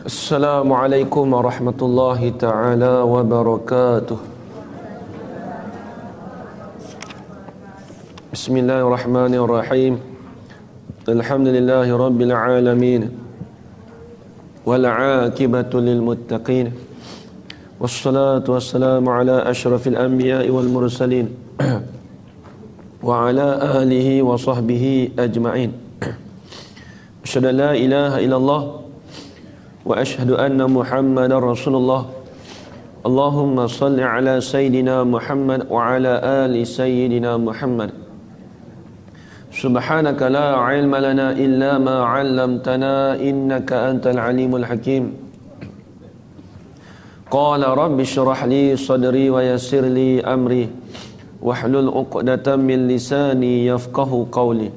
Assalamualaikum warahmatullahi ta'ala wabarakatuh. Bismillahirrahmanirrahim. Alhamdulillahi rabbil alamin. Wal 'aqibatu lil muttaqin. Wassalatu wassalamu ala asyrafil anbiya'i wal mursalin. Wa ala alihi wa sahbihi ajma'in. Asyhadu an la ilaha illallah wa asyhadu anna Muhammadar Rasulullah. Allahumma salli ala sayyidina Muhammad wa ala ali sayyidina Muhammad. Subhanaka la ilma lana illa ma 'allamtana innaka antal alimul hakim. Qala rabbi shrah li sadri wa yassir li amri wahlul 'uqdatam min lisani yafqahu qawli.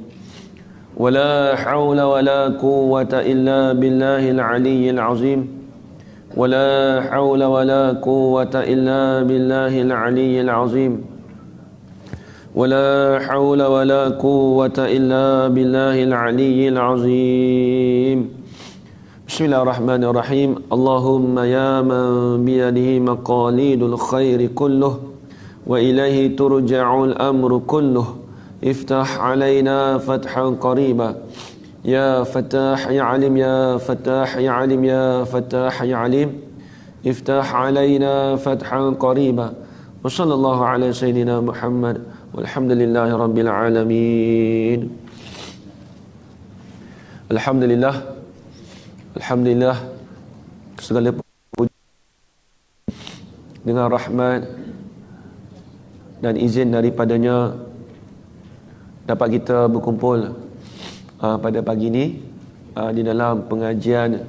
Wala haula wala quwwata illa billahil aliyyil azim. Wala haula wala quwwata illa billahil aliyyil azim. Wala haula wala quwwata illa billahil aliyyil azim. Bismillahirrahmanirrahim. Allahumma ya man biyadihi maqalidul khairi kulluh wa ilaihi turja'ul amru kulluh. Iftah alaina fathan qariba. Ya Fattah ya Alim ya Fattah ya Alim ya Fattah ya Alim. Iftah alaina fathan qariba. Wa sallallahu ala sayyidina Muhammad walhamdulillahi rabbil alamin. Alhamdulillah. Alhamdulillah, segala puji dengan rahmat dan izin daripadanya dapat kita berkumpul pada pagi ini di dalam pengajian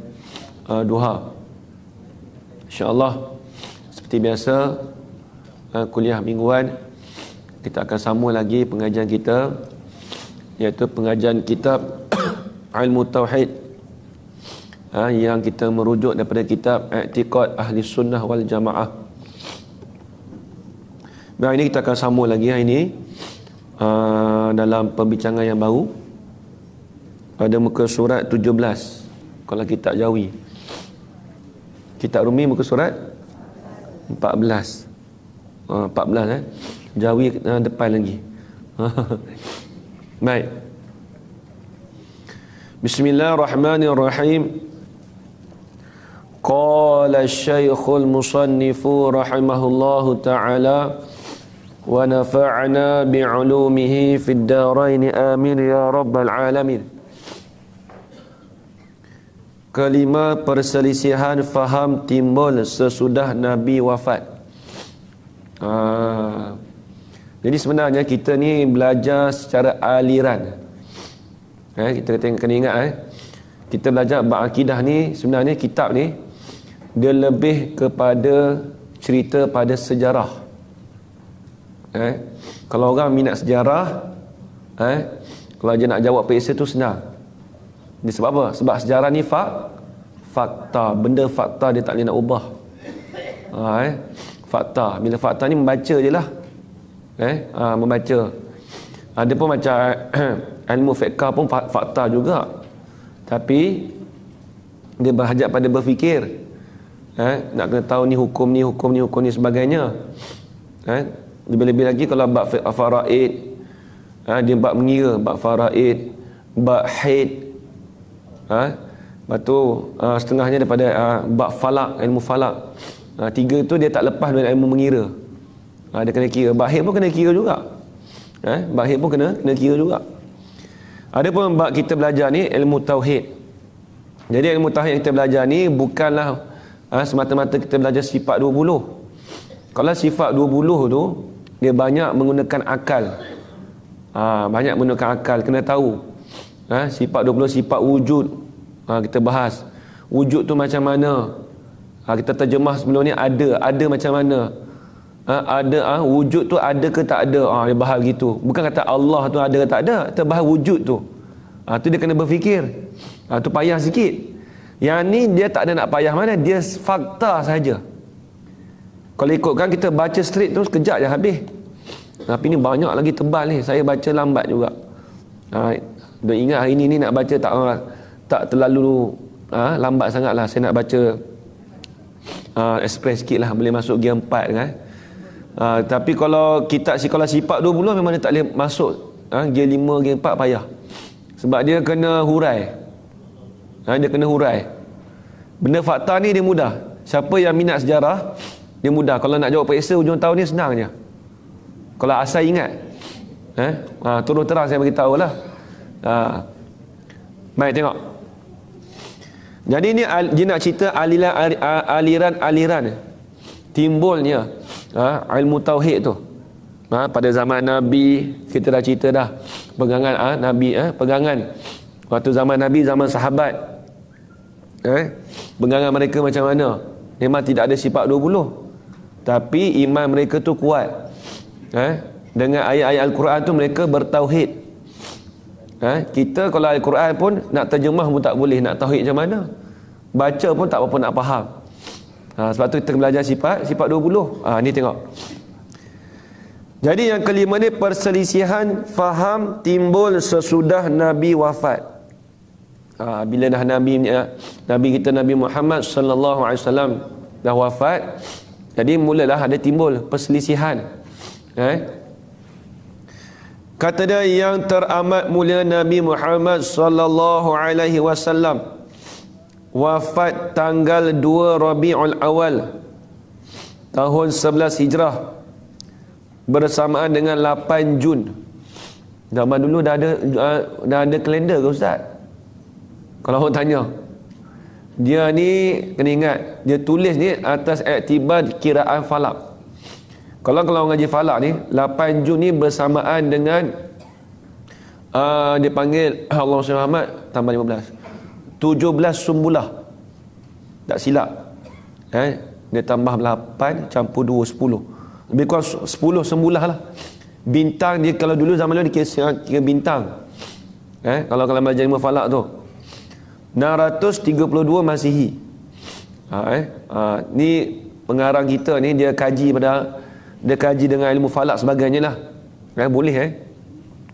duha. InsyaAllah seperti biasa kuliah mingguan kita akan sambung lagi pengajian kita, iaitu pengajian kitab Ilmu Tauhid yang kita merujuk daripada kitab I'tiqad Ahli Sunnah wal Jamaah. Baik, ini kita akan sambung lagi hari ini dalam pembincangan yang baru pada muka surat 17 kalau kitab Jawi. Kitab Rumi muka surat 14. 14 Jawi depan lagi. Baik. Bismillahirrahmanirrahim. Qala asy-syaikhul musannifu rahimahullahu ta'ala wa nafa'na bi'ulumihi fid dharain amin ya rabbal alamin. Kelima, perselisihan faham timbul sesudah Nabi wafat. Jadi sebenarnya kita ni belajar secara aliran. Kita kena ingat kita belajar bab akidah ni, sebenarnya kitab ni dia lebih kepada cerita pada sejarah. Kalau orang minat sejarah, kalau dia nak jawab PSA tu senang. Dia sebab apa? Sebab sejarah ni fakta, benda fakta dia tak boleh nak ubah. Fakta, bila fakta ni membaca je lah. Membaca. Ada pun macam ilmu fiqh pun fakta juga. Tapi dia berhajat pada berfikir. Nak kena tahu ni hukum ni, hukum ni, hukum ni sebagainya. Lebih-lebih lagi kalau bab faraid, dia bab mengira, bab faraid, bab haid. Lepas tu setengahnya daripada bab falak, ilmu falak. Tiga tu dia tak lepas dari ilmu mengira. Dia kena kira. Bab haid pun kena kira juga. Bab haid pun kena kira juga. Ada pun bab kita belajar ni ilmu tauhid. Jadi ilmu tauhid yang kita belajar ni bukanlah semata-mata kita belajar sifat 20. Kalau sifat 20 tu dia banyak menggunakan akal. Banyak menggunakan akal, kena tahu. Sifat 20 sifat wujud. Kita bahas wujud tu macam mana. Kita terjemah sebelum ni ada macam mana. Wujud tu ada ke tak ada. Dia bahas gitu. Bukan kata Allah tu ada ke tak ada, kita bahas wujud tu. Tu dia kena berfikir. Tu payah sikit. Yang ni dia tak ada nak payah mana, dia fakta saja. Kalau ikutkan kita baca straight tu sekejap je habis. Tapi ni banyak lagi tebal ni, saya baca lambat juga. Dan ingat hari ni nak baca tak terlalu lambat sangat lah. Saya nak baca express sikit lah, boleh masuk gear 4 kan. Tapi kalau kitab sekolah sifat 20 memang dia tak boleh masuk gear 5, gear 4 payah. Sebab dia kena hurai. Dia kena hurai. Benda fakta ni dia mudah. Siapa yang minat sejarah, dia mudah. Kalau nak jawab periksa hujung tahun ni senang je. Kalau asal ingat. Turun terang saya beritahu lah. Baik, tengok. Jadi ni dia nak cerita aliran-aliran timbulnya ilmu tauhid tu. Pada zaman Nabi, kita dah cerita dah pegangan Nabi, pegangan waktu zaman Nabi, zaman sahabat, pegangan mereka macam mana. Memang tidak ada sifat 20, tapi iman mereka tu kuat. Dengan ayat-ayat Al-Quran tu mereka bertauhid. Kita kalau Al-Quran pun nak terjemah pun tak boleh, nak tauhid macam mana, baca pun tak apa nak faham. Sebab tu kita belajar sifat 20. Ni tengok. Jadi yang kelima ni, perselisihan faham timbul sesudah Nabi wafat. Bila dah Nabi kita Nabi Muhammad sallallahu alaihi wasallam dah wafat, jadi mulalah ada timbul perselisihan. Kata dia, yang teramat mulia Nabi Muhammad sallallahu alaihi wasallam wafat tanggal 2 Rabiul Awal tahun 11 Hijrah bersamaan dengan 8 Jun. Zaman dulu dah ada kalender ke Ustaz? Kalau orang tanya, dia ni kena ingat, dia tulis ni atas iktibar kiraan falak. Kalau ngaji falak ni, 8 Jun ni bersamaan dengan dia panggil Allah Muhammad tambah 15, 17 Sumbulah. Tak silap. Dia tambah 8 campur 2, 10. Lebih kurang 10 Sumbulah lah. Bintang dia kalau dulu zaman dulu dia kira bintang. Kalau belajar ilmu falak tu 632 Masihi. Ni pengarang kita ni dia kaji dengan ilmu falak sebagainya lah. Boleh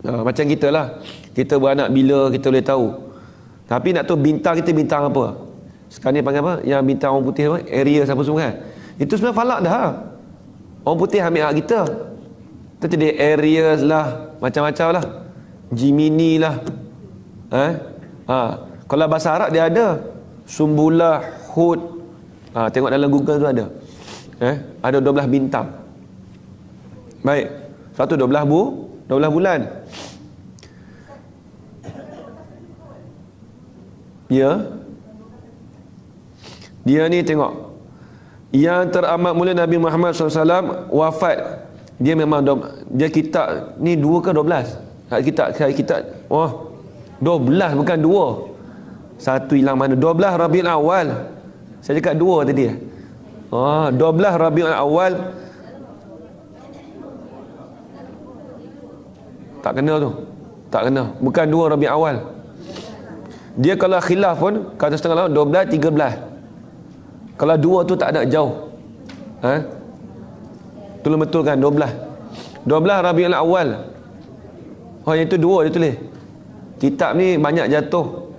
macam kita lah, kita beranak bila kita boleh tahu. Tapi nak tahu bintang kita bintang apa. Sekarang ni panggil apa? Yang bintang orang putih apa? Area siapa semua kan? Itu sebenarnya falak dah. Orang putih ambil hak kita. Kita jadi Aries lah, macam-macam lah, Gemini lah. Kalau bahasa Arab dia ada Sumbulah, Hud. Tengok dalam Google tu ada. Ada 12 bintang. Baik. Satu 12 bulan. Dia ni tengok, yang teramat mulia Nabi Muhammad SAW wafat. Dia memang dia kitab ni 2 ke 12? Kitab 12 bukan 2. Satu hilang mana? 12 Rabiul Awal. Saya cakap 2 tadi. 12 Rabiul Awal. Tak kena tu. Tak kena. Bukan 2 Rabiul Awal. Dia kalau khilaf pun kata setengah lawan 12, 13. Kalau 2 tu tak ada jauh. Tolong betulkan 12. 12 Rabiul Awal. Yang itu 2 dia tulis. Kitab ni banyak jatuh.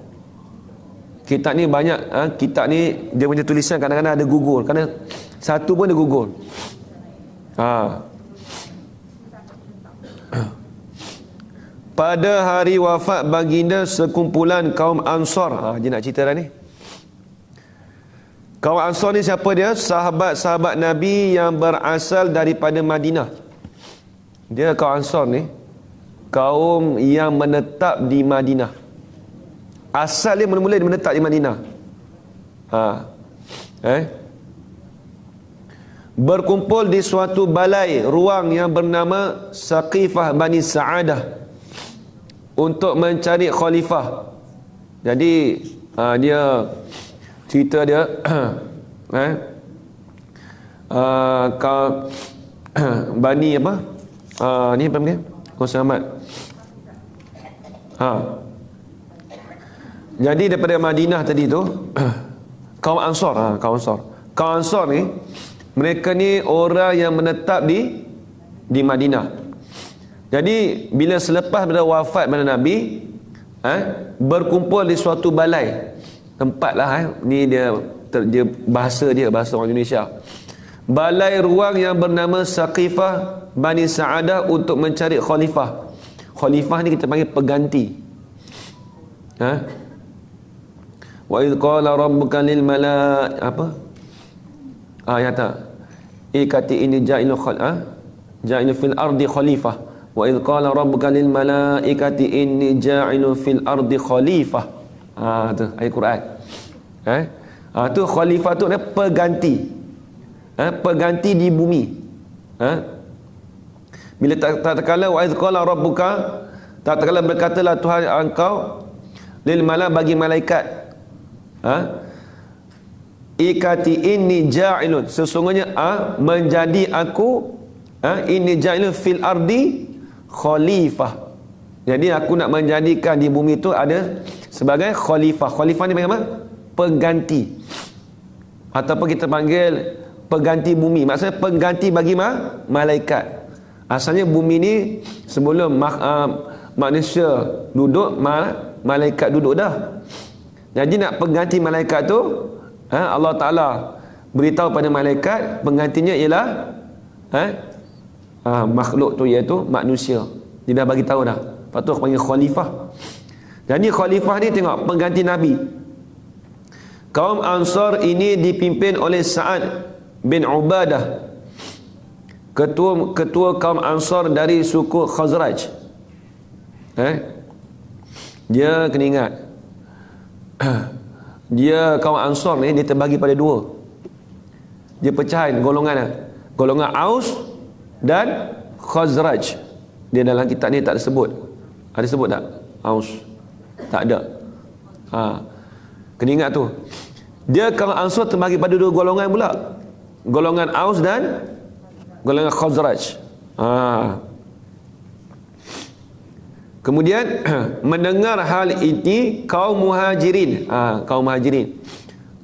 Kitab ni banyak, kitab ni dia punya tulisan kadang-kadang ada gugur. Kadang satu pun ada gugur. Pada hari wafat baginda sekumpulan kaum Ansar. Dia nak cerita dah ni. Kaum Ansar ni siapa dia? Sahabat-sahabat Nabi yang berasal daripada Madinah. Dia kaum Ansar ni kaum yang menetap di Madinah. Asal dia mula-mula dia menetap di Madinah. Berkumpul di suatu balai ruang yang bernama Saqifah Bani Sa'adah untuk mencari khalifah. Jadi dia cerita dia Bani apa? Ni apa dia? Khusus Ahmad. Jadi daripada Madinah tadi tu kaum Ansar, kaum Ansar ni mereka ni orang yang menetap di Madinah. Jadi bila selepas pada wafat pada Nabi, berkumpul di suatu balai tempat lah, ni dia bahasa orang Indonesia. Balai ruang yang bernama Saqifah Bani Sa'adah untuk mencari khalifah. Khalifah ni kita panggil pengganti. Wa idh qala rabbuka lil apa? Ya tak. Ikati ini ja'ilu fil ardi khalifah. Wa idh qala rabbuka lil malaikati inni ja'ilu fil ardi khalifah. Tu ayat Quran. Tu khalifah tu adalah pengganti. Pengganti di bumi. Bila tak kala wa idh qala rabbuka, tak kala berkatalah Tuhan engkau lil bagi malaikat, ikati inni ja'ilun, sesungguhnya menjadi aku inni ja'ilun fil ardi khalifah. Jadi aku nak menjadikan di bumi itu ada sebagai khalifah. Khalifah ni panggil apa? Pengganti, ataupun kita panggil pengganti bumi. Maksudnya pengganti bagi malaikat. Asalnya bumi ni sebelum manusia duduk, malaikat duduk dah. Jadi nak pengganti malaikat tu, Allah Ta'ala beritahu pada malaikat penggantinya ialah makhluk tu, iaitu manusia. Dia dah bagi tahu dah. Lepas tu panggil khalifah. Jadi khalifah ni tengok pengganti Nabi. Kaum Ansar ini dipimpin oleh Sa'ad bin Ubadah, ketua kaum Ansar dari suku Khazraj. Dia kena ingat, dia kaum Ansar ni dia terbagi pada dua. Dia pecahan golongan Aus dan Khazraj. Dia dalam kitab ni tak disebut. Ada sebut tak Aus? Tak ada. Kena ingat tu. Dia kaum Ansar terbagi pada dua golongan pula. Golongan Aus dan golongan Khazraj. Kemudian mendengar hal ini kaum Muhajirin.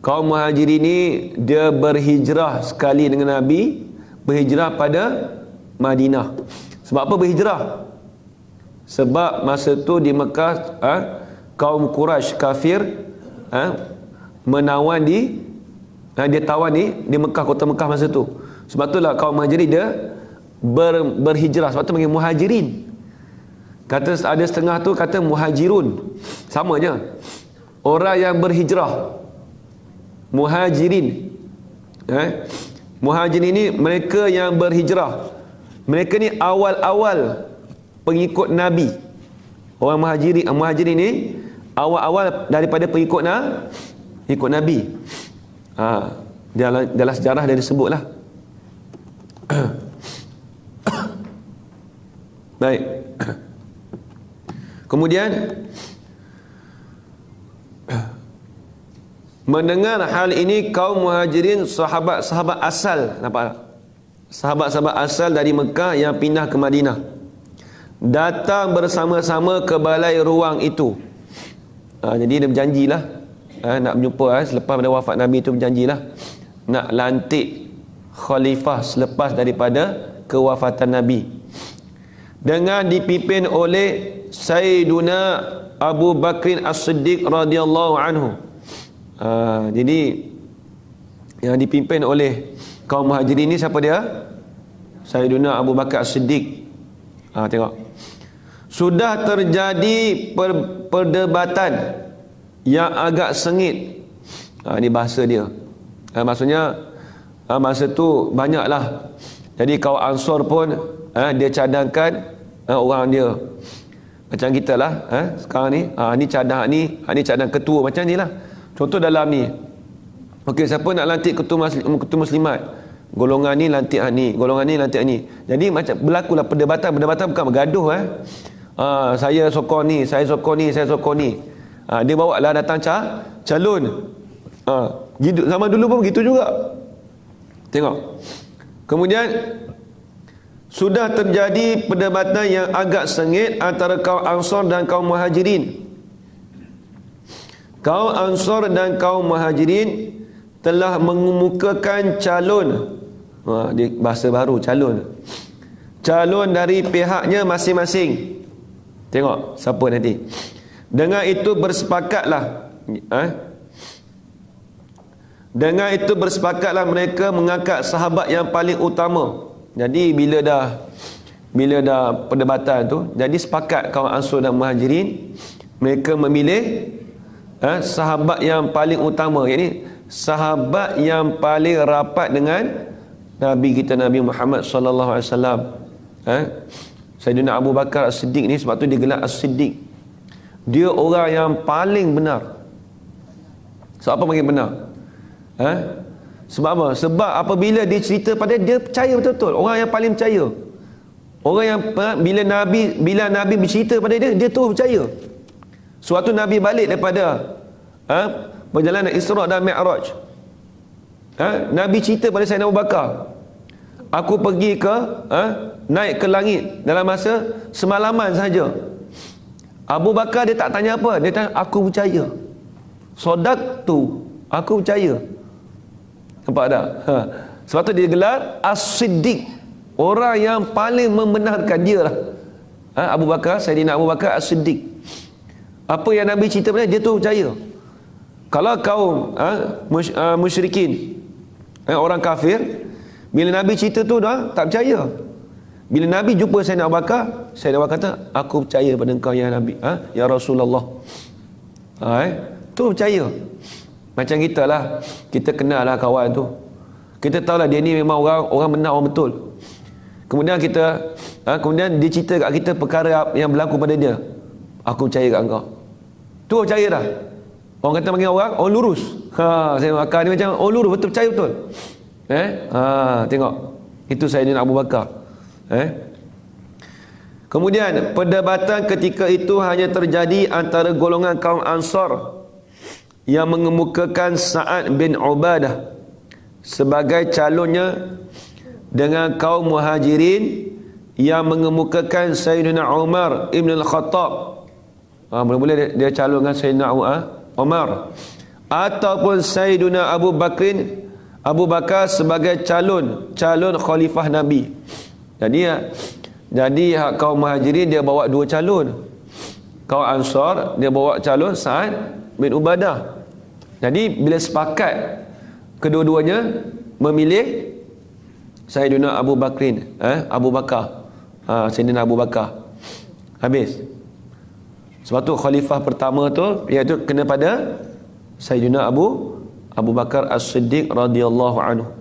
Kaum Muhajirin ni dia berhijrah sekali dengan Nabi, berhijrah pada Madinah. Sebab apa berhijrah? Sebab masa tu di Mekah kaum Quraisy kafir menawan dia tawan di Mekah, kota Mekah masa tu. Sebab itulah kaum Muhajirin dia berhijrah. Sebab tu panggil Muhajirin. Kata ada setengah tu kata Muhajirun. Sama je. Orang yang berhijrah. Muhajirin. Muhajirin ni mereka yang berhijrah. Mereka ni awal-awal pengikut Nabi. Orang Muhajirin ni awal-awal daripada pengikut Nabi. Dalam sejarah dia disebut lah. Baik. Kemudian mendengar hal ini kaum Muhajirin, sahabat-sahabat asal, nampak? Sahabat-sahabat asal dari Mekah yang pindah ke Madinah datang bersama-sama ke balai ruang itu. Jadi dia berjanjilah nak berjumpa selepas pada wafat Nabi itu, berjanjilah nak lantik khalifah selepas daripada kewafatan Nabi, dengan dipimpin oleh Sayyiduna Abu Bakrin As-Siddiq radhiyallahu anhu. Jadi yang dipimpin oleh kaum Muhajirin ni siapa dia? Sayyiduna Abu Bakar As-Siddiq. Tengok. Sudah terjadi perdebatan yang agak sengit. Ini bahasa dia. Maksudnya masa tu banyaklah. Jadi kaum Ansar pun dia cadangkan orang dia. Macam kita lah sekarang ni, ni cadang ni cadang ketua, macam ni lah. Contoh dalam ni, okey, siapa nak lantik ketua muslimat, golongan ni lantik ni, golongan ni lantik ni. Jadi macam berlakulah perdebatan bukan bergaduh. Saya sokong ni, saya sokong ni, saya sokong ni. Dia bawa lah datang calon. Zaman dulu pun begitu juga. Tengok. Kemudian sudah terjadi perdebatan yang agak sengit antara kaum Ansar dan kaum Muhajirin. Kaum Ansar dan kaum Muhajirin telah mengemukakan calon. Dia bahasa baru, calon dari pihaknya masing-masing. Tengok siapa nanti. Dengan itu bersepakatlah Dengan itu bersepakatlah mereka mengangkat sahabat yang paling utama. Jadi bila dah perdebatan tu, jadi sepakat kaum Ansar dan Muhajirin, mereka memilih sahabat yang paling utama, yakni sahabat yang paling rapat dengan Nabi kita, Nabi Muhammad sallallahu alaihi wasallam. Sayyidina Abu Bakar As-Siddiq ni, sebab tu dia gelar As-Siddiq. Dia orang yang paling benar. Sebab apa panggil benar? Sebab apa? Sebab apabila dia cerita pada dia percaya betul-betul. Orang yang paling percaya. Orang yang bila Nabi bercerita pada dia tu percaya. Suatu Nabi balik daripada perjalanan Isra dan Mi'raj. Nabi cerita pada Sayyidina Abu Bakar, aku pergi ke naik ke langit dalam masa semalaman saja. Abu Bakar dia tak tanya apa, dia tanya aku percaya. Sodak tu, aku percaya. Nampak tak? Sebab tu dia gelar As-Siddiq, orang yang paling membenarkan dia lah. Abu Bakar, Sayyidina Abu Bakar As-Siddiq. Apa yang Nabi cerita pada dia tu percaya. Kalau kaum musyrikin, orang kafir, bila Nabi cerita tu dah tak percaya. Bila Nabi jumpa Sayyidina Abu Bakar, Sayyidina Abu Bakar kata, aku percaya pada engkau ya Nabi, ya Rasulullah. Tu percaya. Macam kita lah, kita kenal lah kawan tu, kita tahu lah dia ni memang orang benar, orang betul. Kemudian kemudian dia cerita kat kita perkara yang berlaku pada dia, aku percaya kat engkau. Tu percaya dah. Orang kata panggil orang lurus. Sayyidina Abu Bakar ni macam lurus, betul, percaya betul. Tengok. Itu Sayyidina Abu Bakar. Kemudian perdebatan ketika itu hanya terjadi antara golongan kaum Ansar yang mengemukakan Sa'ad bin Ubadah sebagai calonnya, dengan kaum Muhajirin yang mengemukakan Sayyidina Umar Ibn Al-Khattab. Mula-mula dia calonkan Sayyidina Umar, ataupun Sayyidina Abu Bakar sebagai calon khalifah Nabi. Jadi kaum Muhajirin dia bawa dua calon, kaum Ansar dia bawa calon Sa'ad bin Ubadah. Jadi bila sepakat, kedua-duanya memilih Sayyidina Abu Bakrin, Sayyidina Abu Bakar. Habis. Sebab tu khalifah pertama tu iaitu kena pada Sayyidina Abu Bakar As-Siddiq radhiyallahu anhu.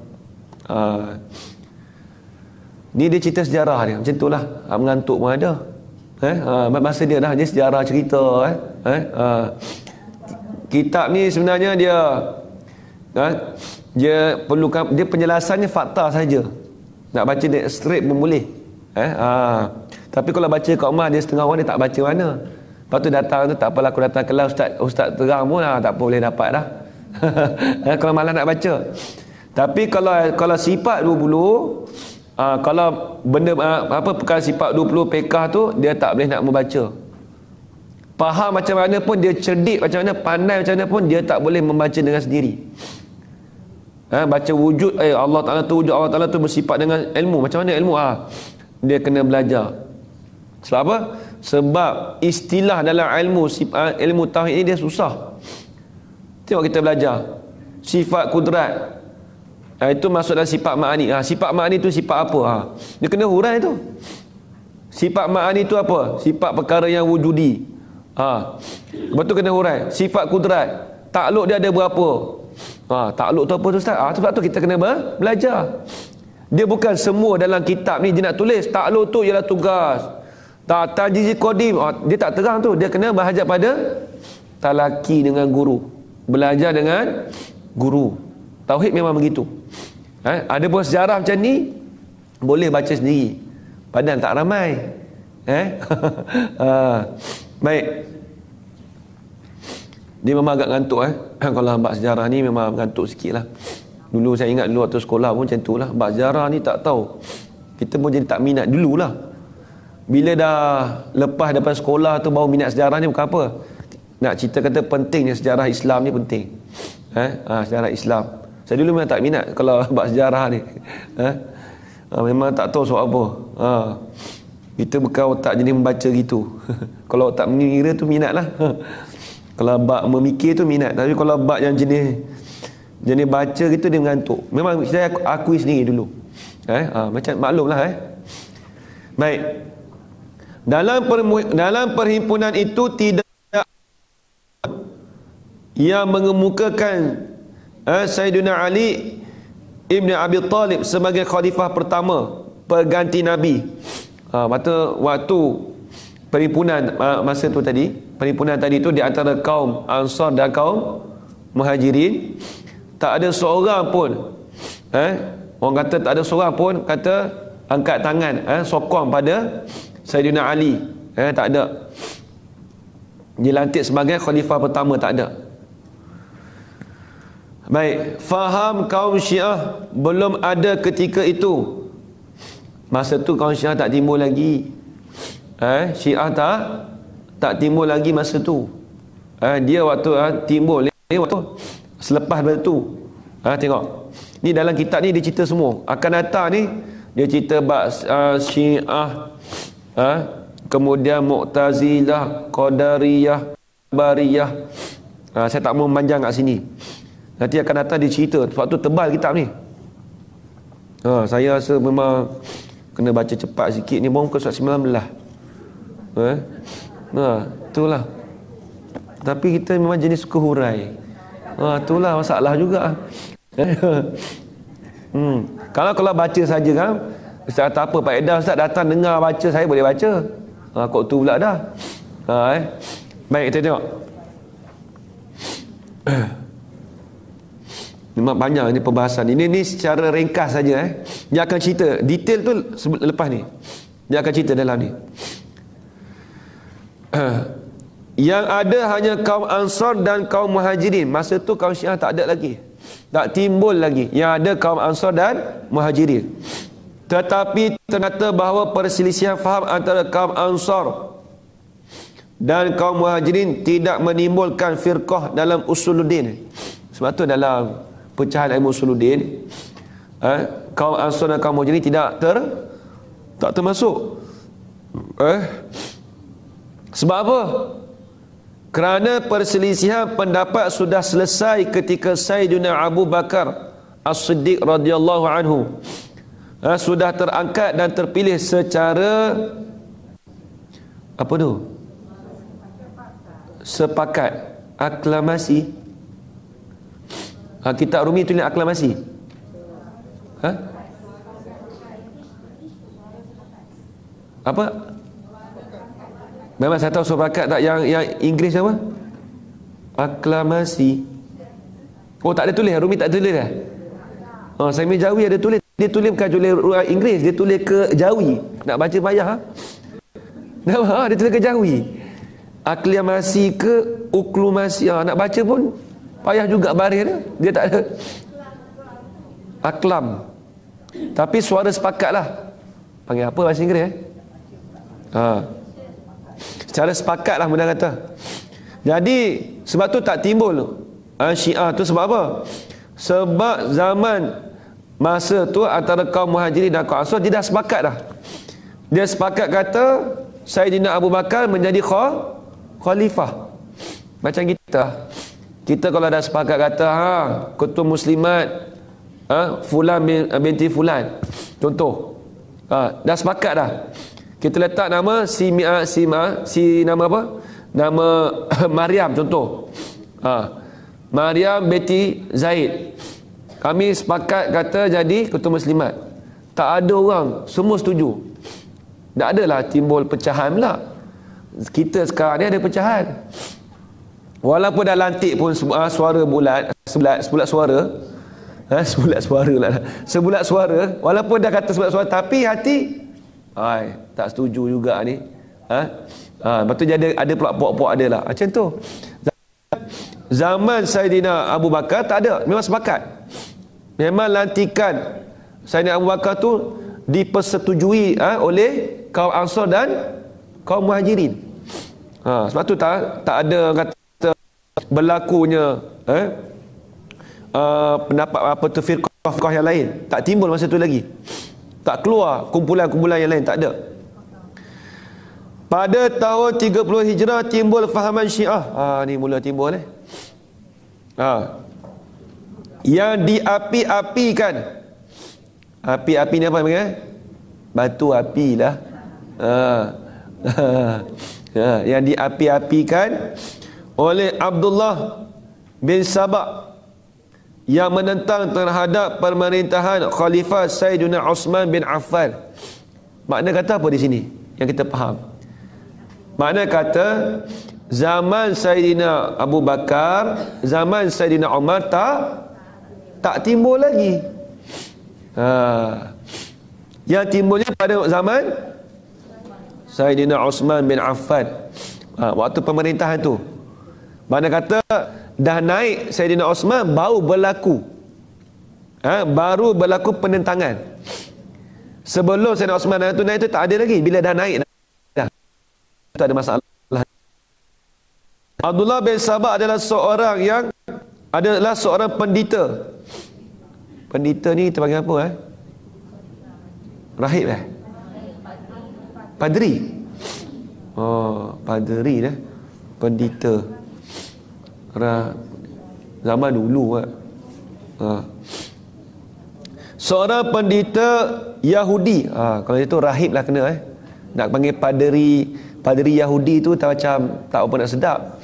Ni dia cerita sejarah dia. Macam itulah. Mengantuk pun ada. Masa dia dah, dia sejarah cerita. Kitab ni sebenarnya dia perlukan, dia penjelasannya fakta saja. Nak baca dia straight pun boleh. Tapi kalau baca kat rumah dia setengah orang, dia tak baca mana. Lepas tu datang tu, tak apalah aku datang kelas ustaz terang pun tak apa, boleh dapat dah. Kalau malas nak baca. Tapi kalau sifat 20, kalau benda perkara sifat 20 pekah tu dia tak boleh nak membaca. Faham macam mana pun dia, cerdik macam mana, pandai macam mana pun, dia tak boleh membaca dengan sendiri. Baca wujud Allah Ta'ala tu, wujud Allah Ta'ala tu bersifat dengan ilmu. Macam mana ilmu? Dia kena belajar. Sebab apa? Sebab istilah dalam ilmu tauhid ini dia susah. Tengok kita belajar sifat kudrat, itu masuk dalam sifat ma'ani. Sifat ma'ani tu sifat apa? Dia kena hurai tu. Sifat ma'ani tu apa? Sifat perkara yang wujudi. Lepas tu kena hurai. Sifat kudrat, takluk dia ada berapa? Takluk tu apa tu Ustaz? Sebab tu kita kena belajar. Dia bukan semua dalam kitab ni dia nak tulis takluk tu ialah tugas. Tajizi Qadim, dia tak terang tu. Dia kena berhajat pada talaki dengan guru, belajar dengan guru. Tauhid memang begitu. Ada pun sejarah macam ni boleh baca sendiri, padahal tak ramai. Baik. Dia memang agak ngantuk kalau bab sejarah ni memang ngantuk sikit lah. Dulu saya ingat dulu waktu sekolah pun macam tu lah. Bab sejarah ni tak tahu, kita pun jadi tak minat dululah. Bila dah lepas daripada sekolah tu baru minat sejarah ni, bukan apa. Nak cerita kata pentingnya sejarah Islam ni penting. Sejarah Islam. Saya dulu memang tak minat kalau bab sejarah ni. Memang tak tahu soal apa. Kita bukan otak jenis membaca gitu. Kalau otak mengira tu minat lah. Kalau bab memikir tu minat. Tapi kalau bab yang jenis baca gitu dia mengantuk. Memang saya akui sendiri dulu. Macam maklum lah. Baik. Dalam perhimpunan itu tidak yang mengemukakan Sayyidina Ali Ibn Abi Talib sebagai khalifah pertama pengganti Nabi. Waktu perhimpunan masa tu tadi, perhimpunan tadi tu di antara kaum Ansar dan kaum Muhajirin, tak ada seorang pun orang kata tak ada seorang pun kata angkat tangan sokong pada Sayyidina Ali. Tak ada. Dilantik sebagai khalifah pertama, tak ada. Baik, faham kaum Syiah belum ada ketika itu. Masa tu kaum Syiah tak timbul lagi. Syiah tak timbul lagi masa tu. Dia waktu timbul waktu selepas daripada tu. Tengok. Ni dalam kitab ni dia cerita semua. Akan datang ni dia cerita bab Syiah, kemudian Mu'tazilah, Qadariyah, Bariyah. Saya tak mau memanjang kat sini. Nanti akan datang dia cerita. Sebab tu tebal kitab ni. Saya rasa memang kena baca cepat sikit ni. Baru ke surat 19. Itulah. Tapi kita memang jenis suka hurai. Itulah masalah juga. Kalau baca saja kan, Ustaz tak apa, Pak Edah Ustaz datang dengar baca, saya boleh baca. Kok tu pula dah. Baik, kita tengok. Memang banyak ni perbahasan. Ini secara ringkas saja. Dia akan cerita detail tu lepas ni. Dia akan cerita dalam ni. Yang ada hanya kaum Ansar dan kaum Muhajirin. Masa tu kaum Syiah tak ada lagi, tak timbul lagi. Yang ada kaum Ansar dan Muhajirin. Tetapi ternyata bahawa perselisihan faham antara kaum Ansar dan kaum Muhajirin tidak menimbulkan firqah dalam usuluddin. Sebab tu dalam pecahan ilmu usuluddin, kaum Ansar dan kaum Muhajirin tak termasuk. Sebab apa? Kerana perselisihan pendapat sudah selesai ketika Sayyidina Abu Bakar As-Siddiq radhiyallahu anhu sudah terangkat dan terpilih secara apa tu? Sepakat, aklamasi. Kitab Rumi tulis aklamasi. Apa? Memang saya tahu sepakat tak, yang Inggeris apa? Aklamasi. Tak ada tulis, Rumi tak tulis dah. Saimi Jawi ada tulis. Dia tulis bukan tulis Inggeris, dia tulis ke Jawi. Nak baca payah. Dia tulis ke Jawi. Aklamasi ke uklumasi. Nak baca pun payah juga baris dia tak ada. Aklam. Tapi suara sepakat lah. Panggil apa bahasa Inggeris? Secara sepakat lah mudah kata. Jadi sebab tu tak timbul Syiah tu. Sebab apa? Sebab zaman masa tu antara kaum Muhajirin dan kaum Ansar dia dah sepakat dah. Dia sepakat kata Sayyidina Abu Bakar menjadi khalifah. Macam kita kalau dah sepakat kata ketua muslimat Fulan binti Fulan, contoh, dah sepakat dah. Kita letak nama si nama apa? Nama Maryam contoh. Maryam binti Zaid. Kami sepakat kata jadi ketua muslimat. Tak ada orang, semua setuju. Tak adalah timbul pecahan pula. Kita sekarang ni ada pecahan. Walaupun dah lantik pun suara bulat, sebulat suara. Sebulat suara, walaupun dah kata sebulat suara, tapi hati tak setuju juga ni. Lepas tu ada pula puak-puak ada lah. Macam tu. Zaman Sayyidina Abu Bakar tak ada, memang sepakat. Memang lantikan Sayyidina Abu Bakar tu dipersetujui oleh kaum Ansar dan kaum Muhajirin. Sebab tu tak ada kata berlakunya pendapat apa tu firqah yang lain. Tak timbul masa tu lagi. Tak keluar kumpulan-kumpulan yang lain, tak ada. Pada tahun 30 Hijrah timbul fahaman Syiah. Ni mula timbul yang diapi-apikan. Api-api ni apa namanya? Batu api lah. Yang diapi-apikan oleh Abdullah bin Sabah yang menentang terhadap pemerintahan Khalifah Sayyidina Osman bin Affan. Makna kata apa di sini yang kita faham? Makna kata zaman Sayyidina Abu Bakar, zaman Sayyidina Umar tak timbul lagi. Yang timbulnya pada zaman Sayyidina Osman bin Affan, waktu pemerintahan tu. Makna kata dah naik Sayyidina Osman, baru berlaku penentangan. Sebelum Sayyidina Osman tu naik tu tak ada lagi. Bila dah naik dah tak ada masalah. Abdullah bin Sabah adalah seorang pendeta. Pendeta ni kita panggil apa rahib padri. Padri dah. Pendeta. Zaman dulu seorang pendeta Yahudi. Kalau itu rahib lah kena nak panggil padri Yahudi tu tak macam tak apa nak sedap.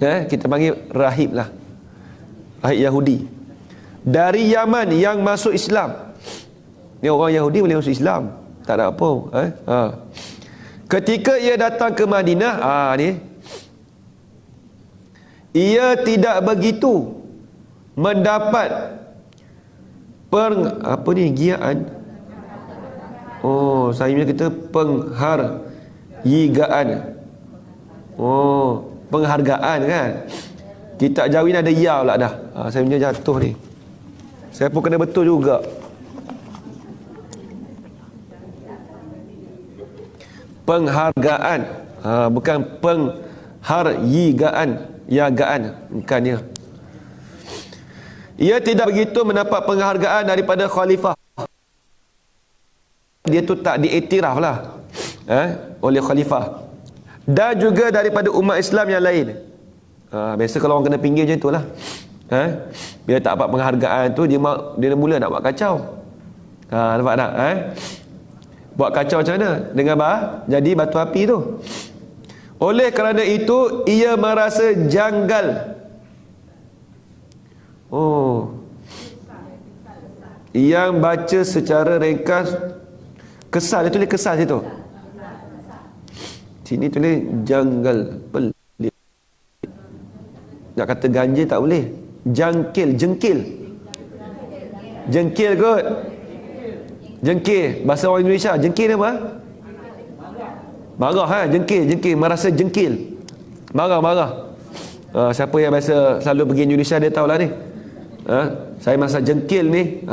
Kita panggil rahib lah. Rahib Yahudi dari Yaman yang masuk Islam. Ni orang Yahudi boleh masuk Islam, tak ada apa. Ketika ia datang ke Madinah, ni ia tidak begitu mendapat giaan. Saya punya kita penghargaan. Penghargaan kan. Kitab Jawi ni ada ya pula dah. Saya punya jatuh ni. Saya pun kena betul juga. Penghargaan. Bukan penghargaan. Yagaan. Bukannya. Ia tidak begitu mendapat penghargaan daripada khalifah. Dia tu tak diiktiraf lah oleh khalifah. Dan juga daripada umat Islam yang lain. Biasa kalau orang kena pinggir macam tu lah. Bila tak dapat penghargaan tu, dia mula nak buat kacau. Nampak tak? Buat kacau macam mana? Dengan jadi batu api tu. Oleh kerana itu, ia merasa janggal. Yang baca secara ringkas. Kesal, dia tulis kesal situ. Sini tulis janggal. Pelik. Nak kata ganjil tak boleh. Jengkil kot. Jengkil. Bahasa orang Indonesia, jengkil ni apa? Marah jengkil. Merasa jengkil. Marah. Siapa yang biasa selalu pergi Indonesia, dia tahulah ni. Saya merasa jengkil ni.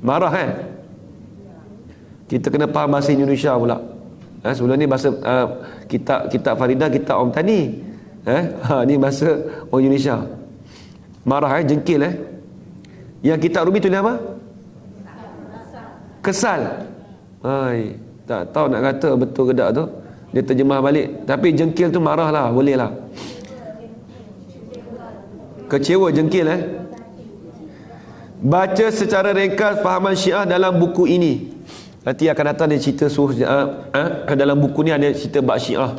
Marah Kita kena faham bahasa Indonesia pula. Sebelum ni bahasa kitab Faridah, kitab Om Tani. Ni bahasa orang Indonesia. Marah jengkil Yang kitab Rumi tulis apa? Kesal. Tak tahu nak kata betul ke tak tu. Dia terjemah balik. Tapi jengkil tu marah lah, boleh lah. Kecewa, jengkil Baca secara ringkas fahaman Syiah dalam buku ini. Nanti akan datang dia cerita dalam buku ni ada cerita bab Syiah.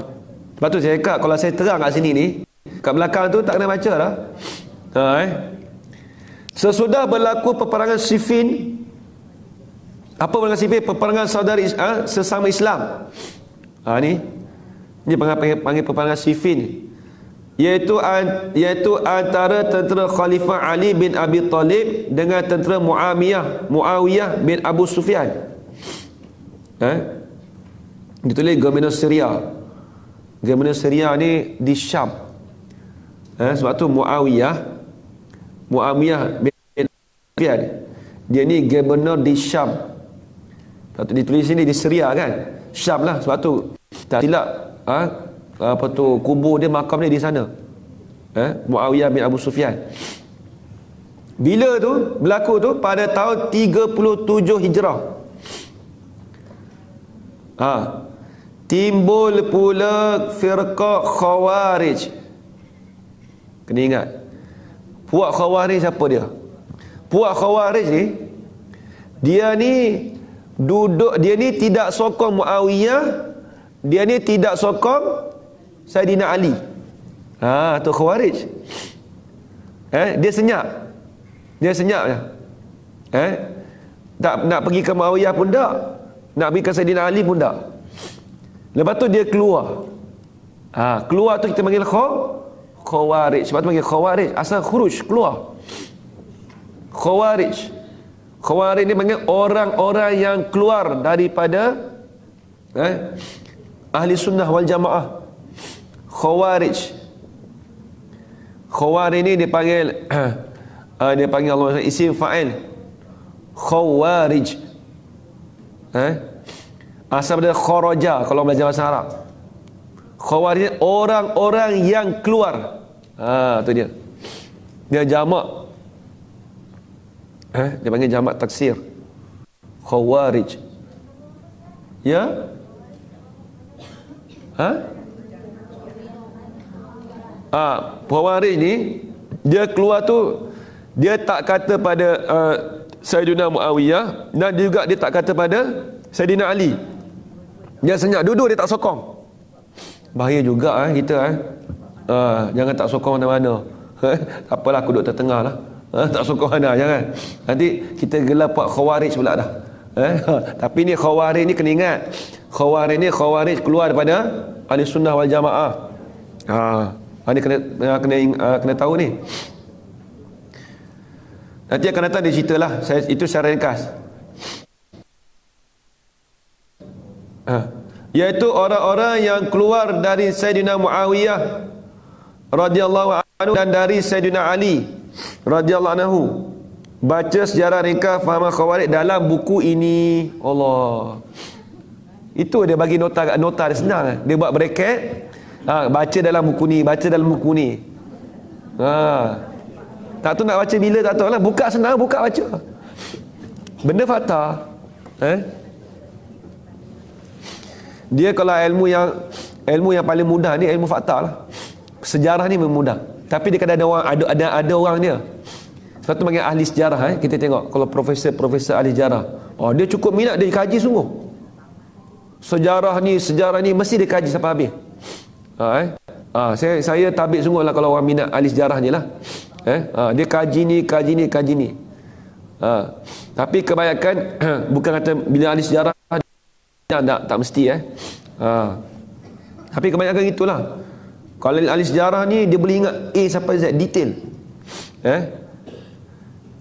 Lepas tu saya cakap, kalau saya terang kat sini ni, kat belakang tu tak kena baca lah. Sesudah berlaku peperangan Siffin. Apa peperangan Siffin? Peperangan saudara sesama Islam. Ni panggil peperangan Siffin. Iaitu antara tentera Khalifah Ali bin Abi Talib dengan tentera Muawiyah bin Abu Sufyan. Ditulis Gobernur Syria. Gobernur Syria ni di Syam. Sebab tu Muawiyah bin Sufyan, dia ni gubernur di Syam. Sebab tu ditulis sini di Syria kan, Syam lah. Sebab tu tak silap kubur dia, makam dia di sana. Muawiyah bin Abu Sufyan. Bila tu berlaku tu? Pada tahun 37 Hijrah. timbul pula firqah Khawarij. Kena ingat, puak Khawarij siapa dia? Puak Khawarij ni, dia ni duduk, dia ni tidak sokong Muawiyah, dia ni tidak sokong Saidina Ali. Tu Khawarij. Dia senyap. Dia senyap je. Tak nak pergi ke Muawiyah pun tak, nak pergi ke Saidina Ali pun tak. Lepas tu dia keluar. Keluar tu kita panggil Khawarij. Sebab tu panggil Khawarij. Asal khuruj, keluar. Khawarij. Khawarij ni panggil orang-orang yang keluar daripada ahli sunnah wal jamaah. Khawarij. Khawarij ni dia panggil dia panggil Allah isim fa'il. Khawarij. Asal dari kharaja kalau belajar bahasa Arab. Khawarij ni orang-orang yang keluar. Tu dia. Dia jamak. Dia panggil jamak taksir. Khawarij. Ya? Khawarij ni dia keluar tu, dia tak kata pada Sayyidina Muawiyah, dan juga dia tak kata pada Sayyidina Ali. Dia senyap, duduk dia tak sokong. Bahaya juga kita jangan tak sokong mana-mana. Tak apalah, aku duduk tertengah lah. Tak sokong mana, jangan. Nanti kita gelar buat Khawarij pula dah. Tapi ni Khawarij ni kena ingat, Khawarij ni Khawarij keluar daripada ahli sunnah wal jamaah. Ni kena tahu ni. Nanti akan datang dia ceritalah. Itu secara ringkas. Iaitu orang-orang yang keluar dari Sayyidina Muawiyah radhiyallahu anhu dan dari Sayyidina Ali radhiyallahu anhu. Baca sejarah ringkas faham Khawarij dalam buku ini. Allah. Itu dia bagi nota dia senang. Dia buat bracket. Baca dalam buku ni, baca dalam buku ni. Tak tahu nak baca bila, tak tahu lah. Buka senang, buka baca. Benda fakta. Dia kalau ilmu yang paling mudah ni ilmu fakta lah. Sejarah ni memang mudah. Tapi dia kadang ada orang dia. Sebab tu panggil ahli sejarah. Kita tengok kalau profesor ahli sejarah. Dia cukup minat, dia kaji sungguh. Sejarah ni mesti dia kaji sampai habis. Saya tabik sungguh lah kalau orang minat ahli sejarah ni lah. Dia kaji ni. Tapi kebanyakan bukan kata bila ahli sejarah tak mesti tapi kebanyakan itulah. Kalau ahli sejarah ni dia boleh ingat A sampai Z detail.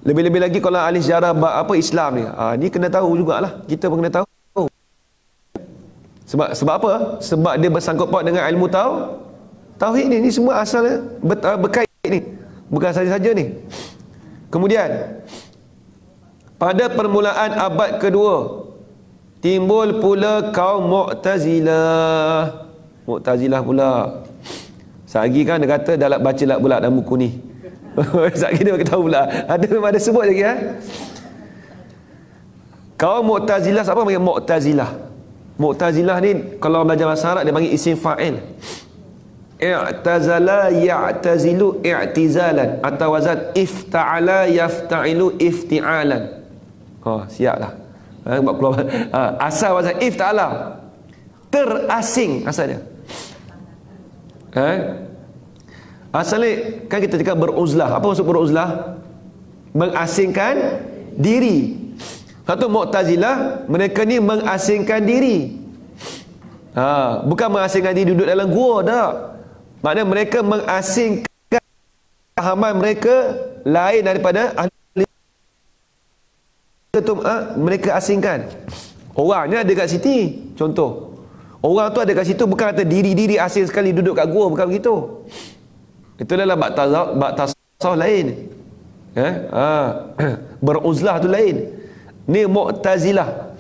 Lebih-lebih lagi kalau ahli sejarah Islam ni, ni kena tahu jugalah. Kita pun kena tahu. Sebab apa? Sebab dia bersangkut paut dengan ilmu tauhid ni. Ni semua asalnya berkait ni. Bukan saja-saja ni. Kemudian pada permulaan abad kedua timbul pula kaum Mu'tazilah. Mu'tazilah pula. Sehari kan dia kata baca lah pula dalam buku ni. Sehari dia tahu pula. Ada sebut lagi Kaum Mu'tazilah, siapa panggil Mu'tazilah? Mu'tazilah ni kalau belajar bahasa Arab dia panggil isim fa'il. I'tazala ya'tazilu i'tizalan atau wazan ifta'ala yafta'ilu ifti'alan. Siaplah. Buat keluar. Asal wazan ifta'ala, terasing asalnya. Asalnya kan kita cakap beruzlah. Apa maksud beruzlah? Mengasingkan diri. Satu Mu'tazilah, mereka ni mengasingkan diri. Bukan mengasingkan diri duduk dalam gua, tak. Maknanya mereka mengasingkan pahaman mereka lain daripada ahli. Mereka asingkan. Orangnya ada kat sini. Contoh, orang tu ada kat situ, bukan kata diri asing sekali duduk kat gua, bukan begitu. Itu adalah bab tasawuf lain. Beruzlah tu lain. Ni Mu'tazilah.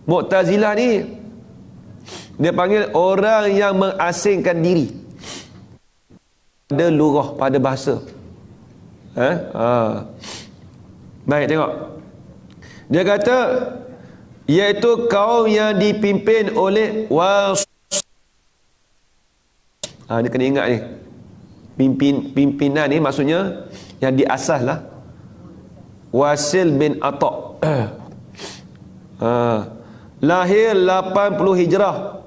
Mu'tazilah ni dia panggil orang yang mengasingkan diri. Ada lurah pada bahasa. Baik, tengok. Dia kata iaitu kaum yang dipimpin oleh Dia kena ingat ni. Pimpinan ni maksudnya yang diasas lah. Wasil bin Atta. Lahir 80 Hijrah.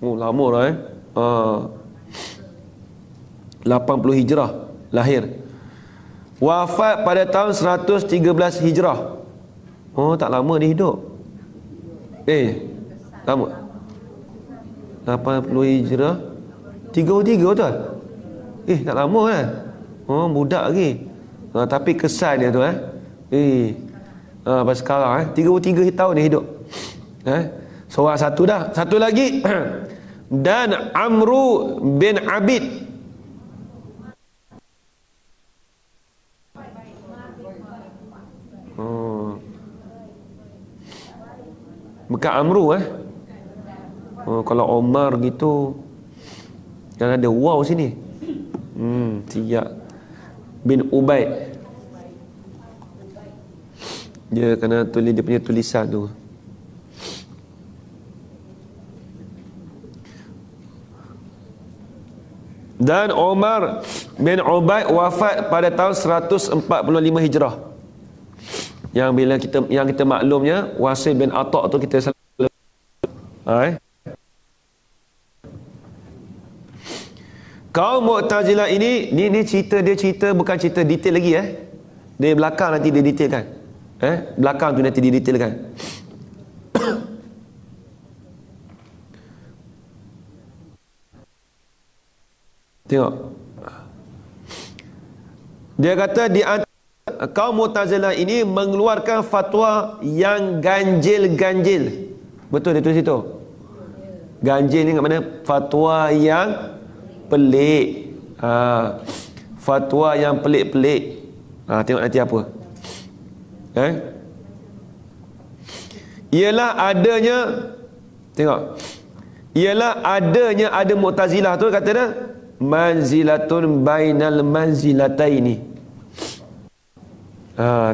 Lama lah 80 Hijrah lahir. Wafat pada tahun 113 Hijrah. Tak lama dia hidup. Lama. 80 Hijrah 33 betul? Tak lama kan? Budak lagi. Tapi kesan dia tu pas sekarang 33 tahun dia hidup. Seorang satu dah. Satu lagi dan Amru bin Abid. Bukan Amru kalau Omar gitu kan ada waw sini. Siap. Bin Ubaid. Dia kena tulis dia punya tulisan tu. Dan Omar bin Ubaid wafat pada tahun 145 Hijrah. Yang bila kita maklumnya Wasil bin Atta tu kita selalu kaum Mu'tazilah ini ni cerita bukan cerita detail lagi Dia belakang nanti dia detailkan. Belakang tu nanti dia detailkan. Tengok. Dia kata di kaum Mu'tazilah ini mengeluarkan fatwa yang ganjil-ganjil. Betul dia tulis situ. Ganjil ni kat mana? Fatwa yang pelik. Fatwa yang pelik-pelik. Tengok nanti apa. Ialah adanya, tengok. Ialah adanya ada Mu'tazilah tu kata dia manzilatun bainal manzilataini.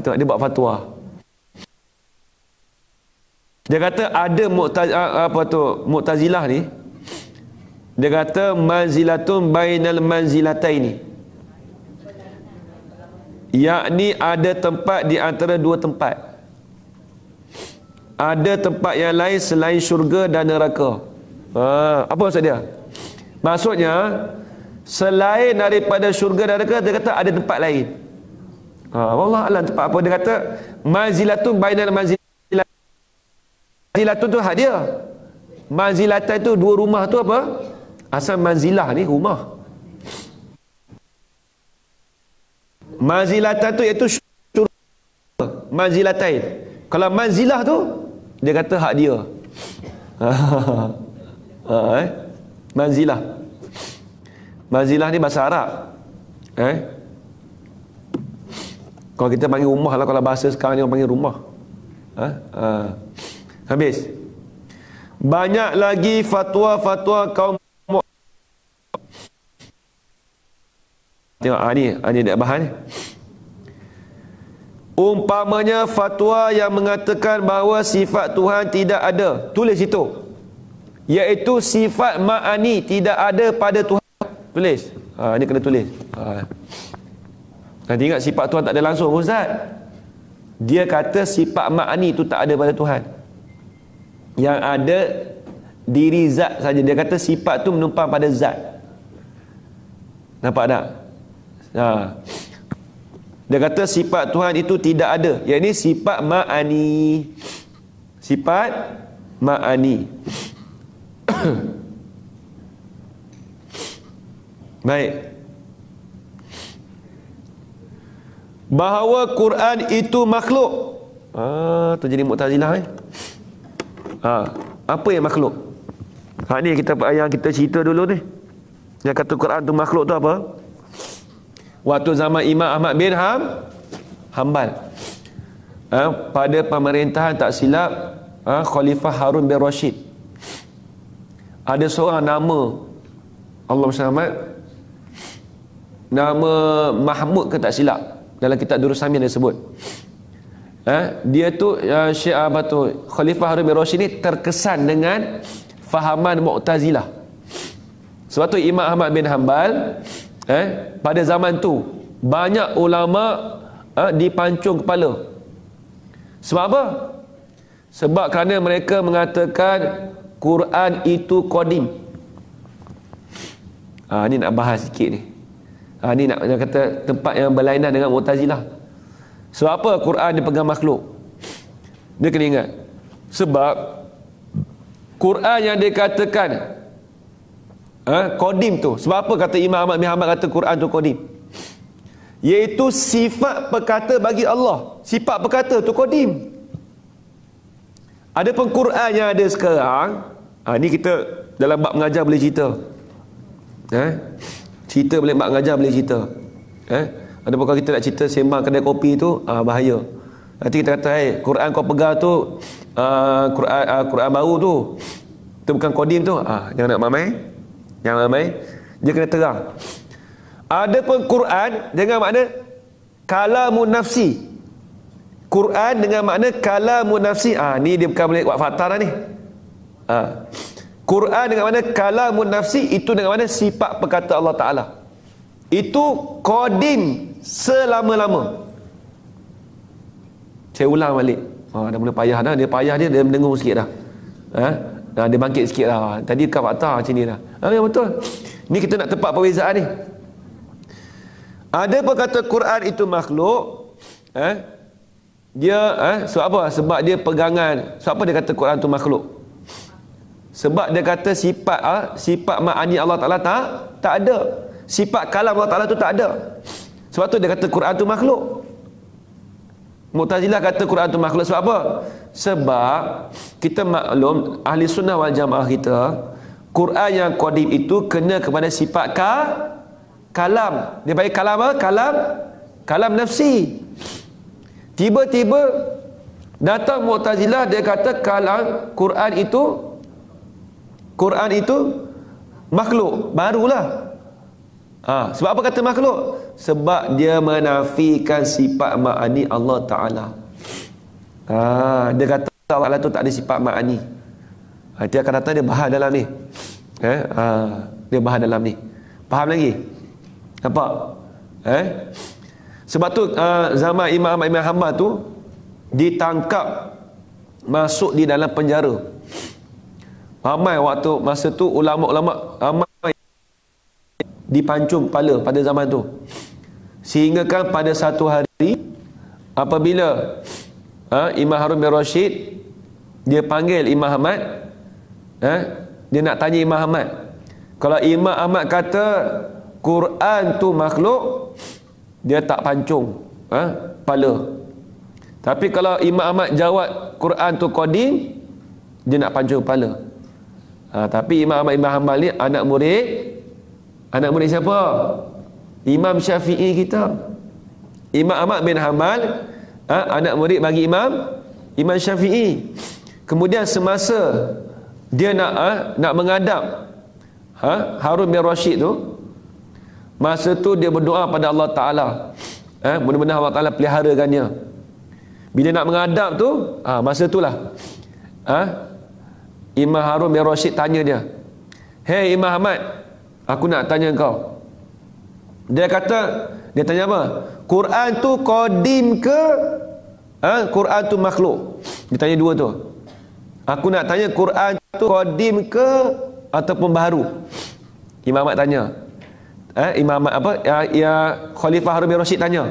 Tengok dia buat fatwa. Dia kata ada Mu'tazilah ni. Dia kata manzilatun bainal manzilataini. Yakni ada tempat di antara dua tempat. Ada tempat yang lain selain syurga dan neraka. Apa maksud dia? Maksudnya selain daripada syurga dan neraka, dia kata ada tempat lain. Wallah alam tempat apa. Dia kata manzilatun bainal manzilatun. Manzilatun tu hak dia. Manzilatan tu dua rumah tu apa? Asal manzilah ni rumah. Manzilatan tu iaitu syurga. Manzilatain. Kalau manzilah tu dia kata hak dia. Manzilah. Manzilah ni bahasa Arab. Kalau kita panggil rumah lah, kalau bahasa sekarang ni orang panggil rumah. Habis. Banyak lagi fatwa-fatwa kaum. Tengok ni dia bahan ni. Umpamanya fatwa yang mengatakan bahawa sifat Tuhan tidak ada. Tulis itu. Iaitu sifat ma'ani tidak ada pada Tuhan. Tulis. Ni kena tulis. Nanti ingat sifat Tuhan tak ada langsung Ustaz. Dia kata sifat ma'ani itu tak ada pada Tuhan. Yang ada diri zat saja. Dia kata sifat tu menumpang pada zat. Nampak tak? Dia kata sifat Tuhan itu tidak ada. Yang ini sifat ma'ani. Sifat ma'ani. Baik. Bahawa Quran itu makhluk. Tu jadi Mu'tazilah apa yang makhluk? Ni yang kita cerita dulu ni. Yang kata Quran tu makhluk tu apa? Waktu zaman Imam Ahmad bin Hanbal. Pada pemerintahan tak silap Khalifah Harun bin Rashid. Ada seorang nama Allah Muhammad, nama Mahmud ke tak silap, dalam kitab Durrus Samin dia sebut. Dia tu Syekh Khalifah Harun bin Rashid ni terkesan dengan fahaman Mu'tazilah. Sebab tu Imam Ahmad bin Hanbal pada zaman tu banyak ulama dipancung kepala. Sebab apa? Sebab kerana mereka mengatakan Quran itu qadim. Ni nak bahas sikit ni. Ni nak kata tempat yang berlainan dengan Mu'tazilah. Sebab apa Quran dipegang makhluk? Dia kena ingat. Sebab Quran yang dikatakan qadim tu, sebab apa kata Imam Ahmad bin Hanbal kata Quran tu qadim? Iaitu sifat perkata bagi Allah. Sifat perkata tu qadim. Adapun Quran yang ada sekarang, ni kita dalam bab mengajar boleh cerita. Cerita boleh, bab mengajar boleh cerita. Adapun kalau kita nak cerita sembang kedai kopi tu, bahaya. Nanti kita kata, Quran kau pegang tu Quran baru tu bukan qadim tu. Jangan nak mamai. Jangan mamai. Dia kena terang. Adapun Quran dengan makna kalamun nafsi. Quran dengan makna kalamun nafsi. Ni dia bukan boleh buat fatar dah ni. Quran dengan makna kalamun nafsi, itu dengan makna sifat perkata Allah Ta'ala. Itu qadim selama-lama. Saya ulang balik. Dah mula payah dah. Dia payah dia mendengung sikit dah. Dia bangkit sikit dah. Tadi bukan fakta macam ni dah. Yang betul. Ni kita nak tepat perbezaan ni. Ada pun kata Quran itu makhluk. Dia sebab apa? Sebab dia pegangan. Sebab apa dia kata Quran itu makhluk? Sebab dia kata sifat ma'ani Allah Ta'ala tak ada. Sifat kalam Allah Ta'ala tu tak ada. Sebab tu dia kata Quran itu makhluk. Mu'tazilah kata Quran itu makhluk. Sebab apa? Sebab kita maklum ahli sunnah wal jamaah kita, Quran yang qadim itu kena kepada sifat kalam. Dia panggil kalam apa? Kalam nafsi. Tiba-tiba datang Mu'tazilah, dia kata Quran itu makhluk. Barulah. Sebab apa kata makhluk? Sebab dia menafikan sifat ma'ani Allah Ta'ala. Dia kata Allah tu tak ada sifat ma'ani. Dia akan datang, dia bahas dalam ni. Dia bahas dalam ni. Faham lagi? Nampak? Sebab tu zaman Imam Ahmad bin Hanbal tu ditangkap, masuk di dalam penjara. Ramai waktu masa tu ulama-ulama ramai dipancung kepala pada zaman tu. Sehingga kan pada satu hari apabila Imam Harun bin Rashid dia panggil Imam Ahmad, dia nak tanya Imam Ahmad. Kalau Imam Ahmad kata Quran tu makhluk, dia tak pancung kepala. Tapi kalau Imam Ahmad jawab Quran tu qadim, dia nak pancung kepala. Tapi Imam Ahmad bin Hanbal ni anak murid siapa? Imam Syafi'i kita. Imam Ahmad bin Hanbal anak murid bagi Imam Syafi'i. Kemudian semasa dia nak menghadap Harun bin Rashid tu, masa tu dia berdoa pada Allah Ta'ala, mudah-mudahan Allah Ta'ala peliharakannya. Bila nak menghadap tu, masa itulah Imam Harun bin Rashid tanya dia, "Hei Imam Ahmad, aku nak tanya kau." Dia tanya apa? Quran tu qadim ke Quran tu makhluk? Dia tanya dua tu. Aku nak tanya Quran tu qadim ke ataupun baru? Imam Ahmad tanya. Imam Ahmad Khalifah Harun bin Rashid tanya.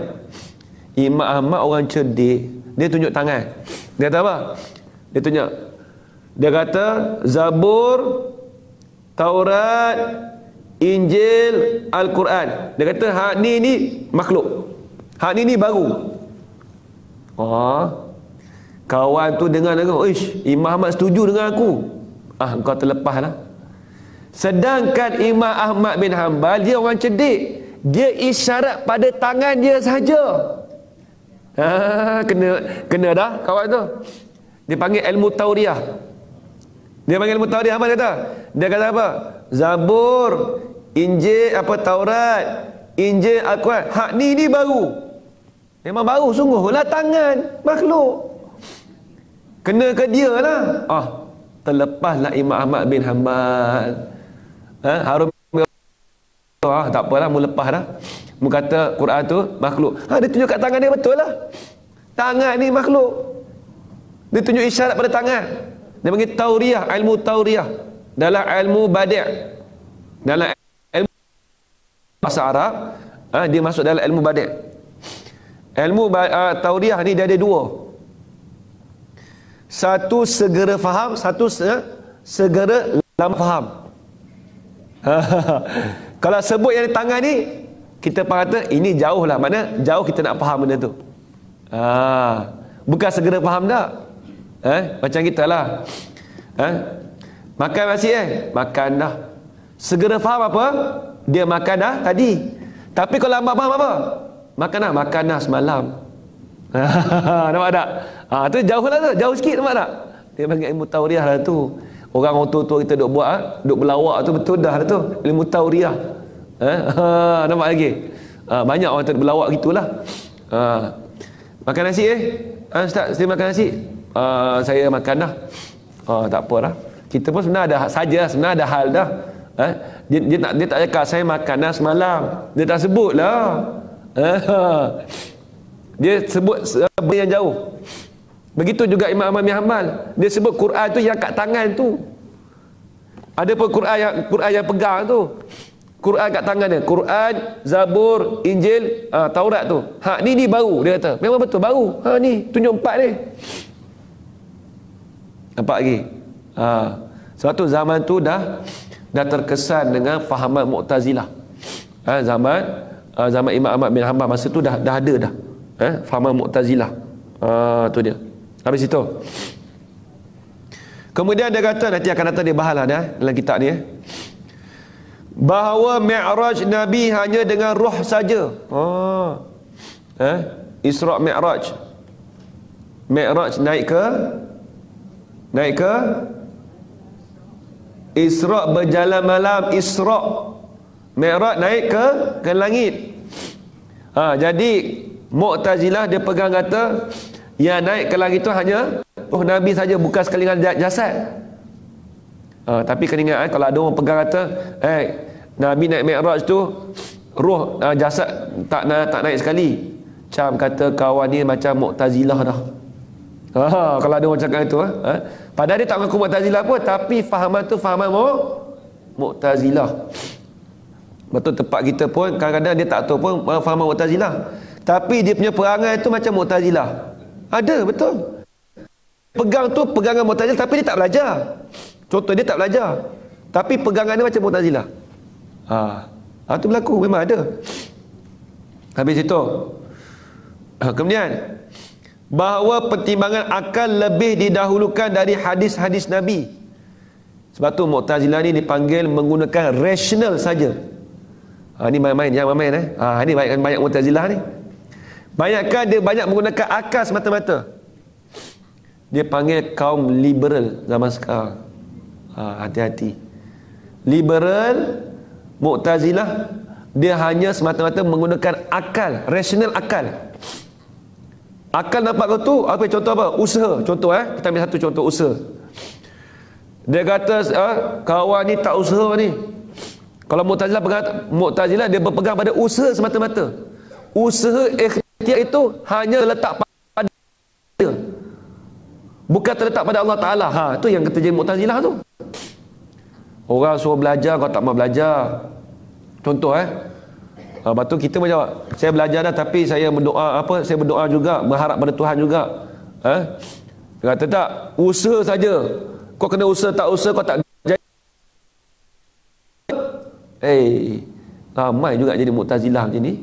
Imam Ahmad orang cerdik, dia tunjuk tangan. Dia kata apa? Dia tunjuk. Dia kata Zabur, Taurat, Injil, Al-Quran. Dia kata hak ni makhluk. Hak ni baru. Kawan tu dengar, Imam Ahmad setuju dengan aku. Kau terlepas lah. Sedangkan Imam Ahmad bin Hanbal, dia orang cerdik. Dia isyarat pada tangan dia sahaja. Kena dah kawan tu. Dia panggil ilmu tauriah. Dia panggil ilmu tauriah apa dia kata? Dia kata apa? Zabur, Injil, Taurat, Injil, Al-Quran. Hak ni baru. Memang baru sungguh lah, tangan makhluk. Kena ke dia lah. Terlepaslah Imam Ahmad bin Hanbal. Harun bin tak apalah, mu lepas dah. Mu kata Quran tu makhluk. Dia tunjuk kat tangan dia, betul lah. Tangan ni makhluk. Dia tunjuk isyarat pada tangan. Dia panggil tauriah, ilmu tauriah. Dalam ilmu badi'. Dalam ilmu bahasa Arab, dia masuk dalam ilmu badi'. Ilmu tauriah ni dia ada dua. Satu segera faham, satu segera lama faham. Kalau sebut yang di tangan ni, kita kata ini jauh lah. Mana jauh kita nak faham benda tu. Bukan segera faham tak. Macam kita lah. Makan masih makan dah. Segera faham apa? Dia makan dah tadi. Tapi kalau lambat faham apa? Makan dah semalam. Nampak tak? Tu jauh lah tu, jauh sikit, nampak tak? Dia panggil ilmu tauriah lah tu. Orang tua-tua kita duk buat, duk berlawak tu, betul dah lah tu, ilmu tauriah. Nampak lagi? Banyak orang tu berlawak gitulah. Makan nasi Ustaz, saya makan nasi. Saya makan dah. Tak apa dah. Kita pun sebenarnya ada saja, sebenarnya ada hal dah. Dia tak cakap saya makan dah semalam. Dia tak sebut lah. Dia sebut benda yang jauh. Begitu juga Imam Ahmad bin Hanbal. Dia sebut Quran tu yang kat tangan tu. Ada pun Quran yang pegang tu. Quran kat tangan dia. Quran, Zabur, Injil, Taurat tu. Ni baru, dia kata. Memang betul baru. Ni tunjuk 4 ni. Nampak lagi? Sebab tu zaman tu dah terkesan dengan fahaman Mu'tazilah. Zaman Imam Ahmad bin Hanbal masa tu dah ada dah. Fahaman Mu'tazilah. Tu dia. Habis itu. Kemudian dia kata, nanti akan datang dia bahas lah dalam kitab ni. Bahawa Mi'raj Nabi hanya dengan roh saja. Isra' Mi'raj. Mi'raj naik ke Isra' berjalan malam. Isra' Mi'raj naik ke langit. Jadi Mu'tazilah dia pegang kata yang naik ke langit itu hanya roh Nabi saja, bukan sekali dengan jasad. Tapi kena ingat, kalau ada orang pegang kata Nabi naik Mi'raj tu roh jasad tak naik sekali, macam kata kawan ni macam Mu'tazilah dah. Kalau ada orang cakap itu, padahal dia tak mengaku Mu'tazilah pun, tapi fahaman tu fahaman Mu'tazilah. Betul, tempat kita pun kadang-kadang dia tak tahu pun fahaman Mu'tazilah, tapi dia punya perangai tu macam Mu'tazilah. Ada, betul. Pegang tu pegangan Mu'tazilah, tapi dia tak belajar. Contoh, dia tak belajar, tapi pegangan dia macam Mu'tazilah. Tu berlaku, memang ada. Habis itu, kemudian bahawa pertimbangan akal lebih didahulukan dari hadis-hadis Nabi. Sebab tu Mu'tazilah ni dipanggil menggunakan rasional saja. Ni main-main, jangan main-main. Ni banyak Mu'tazilah ni. Banyakkan dia banyak menggunakan akal semata-mata. Dia panggil kaum liberal zaman sekarang. Hati-hati. Liberal, Mu'tazilah, dia hanya semata-mata menggunakan akal, rasional akal. Akal nampak kau tu, apa contoh apa? Usaha. Contoh kita ambil satu contoh usaha. Dia kata kawan ni tak usaha ni. Kalau Mu'tazilah dia berpegang pada usaha semata-mata. Usaha ikhtiar itu hanya terletak pada dia, bukan terletak pada Allah Ta'ala. Tu yang kata jadi Mu'tazilah tu. Orang suruh belajar, kau tak mau belajar. Contoh lepas tu kita menjawab, saya belajar dah, tapi saya berdoa saya berdoa juga, berharap pada Tuhan juga. Dia kata tak, usaha saja. Kau kena usaha, tak usaha kau tak jadi. Ramai juga jadi Mu'tazilah macam ni.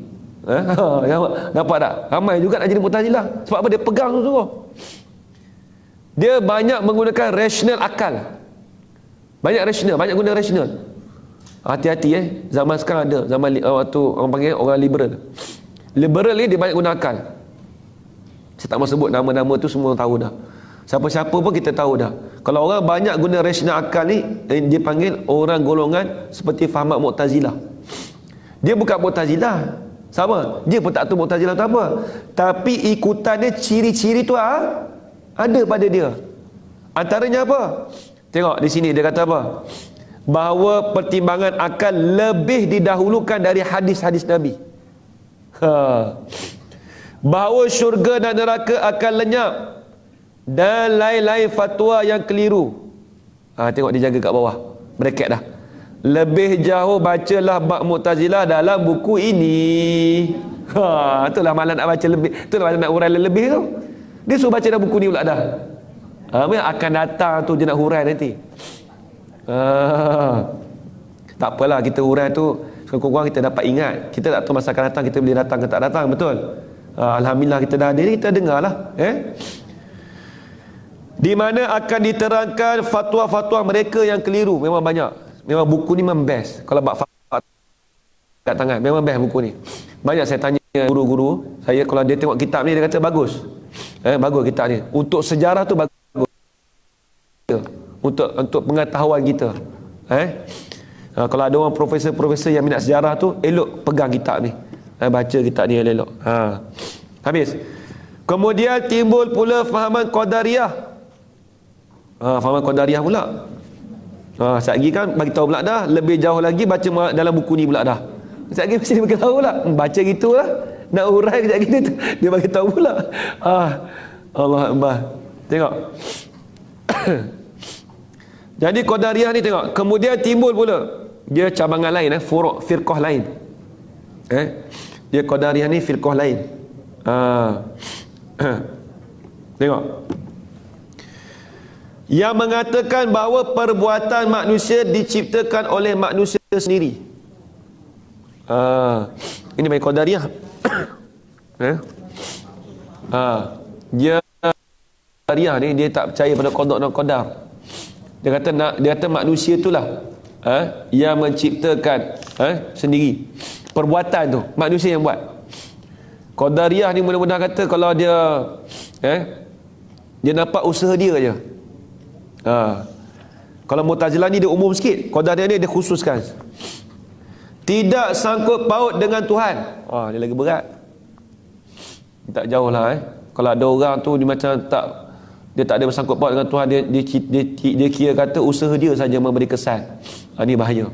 Nampak tak? Ramai juga nak jadi Mu'tazilah. Sebab apa? Dia pegang tu semua. Dia banyak menggunakan rasional akal. Banyak rasional, banyak guna rasional. Hati-hati zaman sekarang ada, zaman waktu orang panggil orang liberal. Liberal ni dia banyak guna akal. Saya tak mau sebut nama-nama tu, semua tahu dah. Siapa-siapa pun kita tahu dah. Kalau orang banyak guna rasional akal ni, dia panggil orang golongan seperti fahaman Mu'tazilah. Dia bukan Mu'tazilah sama, dia pun tak tahu Mu'tazilah tu apa, tapi ikutan dia, ciri-ciri tu ada pada dia. Antaranya apa? Tengok di sini dia kata apa? bahawa pertimbangan akal lebih didahulukan dari hadis-hadis Nabi. Bahawa syurga dan neraka akan lenyap dan lain-lain fatwa yang keliru. Tengok dia jaga kat bawah, bracket dah. Lebih jauh bacalah bab Mu'tazilah dalam buku ini. Itulah malah nak baca lebih, itulah malah nak hurai lebih tu. Dia suruh baca dalam buku ni pula dah. Akan datang tu dia nak hurai nanti. Tak apalah, kita hurai tu sekurang-kurang kita dapat ingat. Kita tak tahu masa akan datang kita boleh datang ke tak datang, betul? Alhamdulillah kita dah ada ni, kita dengarlah. Di mana akan diterangkan fatwa-fatwa mereka yang keliru. Memang banyak. Memang buku ni memang best. Kalau bab fatwa kat tangan, memang best buku ni. Banyak saya tanya guru-guru saya, kalau dia tengok kitab ni dia kata bagus. Bagus kitab ni. Untuk sejarah tu bagus. Untuk pengetahuan kita. Kalau ada orang profesor-profesor yang minat sejarah tu, elok pegang kitab ni. Baca kitab ni elok. Habis. Kemudian timbul pula fahaman Qadariyah. Fahaman Qadariyah pula. Sekejap lagi kan bagi tahu pula dah, lebih jauh lagi baca dalam buku ni pula dah. Sekejap lagi mesti dia bagi tahu pula. Baca gitulah. Nak urai sekejap lagi dia bagi tahu pula. Allah Akbar. Tengok. Jadi Qadariyah ni tengok, kemudian timbul pula dia cabangan lain, furuk, firqah lain. Dia Qadariyah ni firqah lain. Tengok. Yang mengatakan bahawa perbuatan manusia diciptakan oleh manusia sendiri. Ini bagi Qadariyah. Dia Qadariyah ni dia tak percaya pada qada dan qadar. Dia kata manusia itulah yang menciptakan sendiri. Perbuatan tu manusia yang buat. Qadariyah ni mudah-mudahan kata kalau dia dia nampak usaha dia je. Kalau Mu'tazilah ni dia umum sikit, Qadariyah ni dia khususkan. Tidak sangkut paut dengan Tuhan. Dia lagi berat. Tak jauh lah. Kalau ada orang tu dia macam dia tak ada bersangkut paut dengan Tuhan, dia kira kata usaha dia saja memberi kesan. Ini bahaya.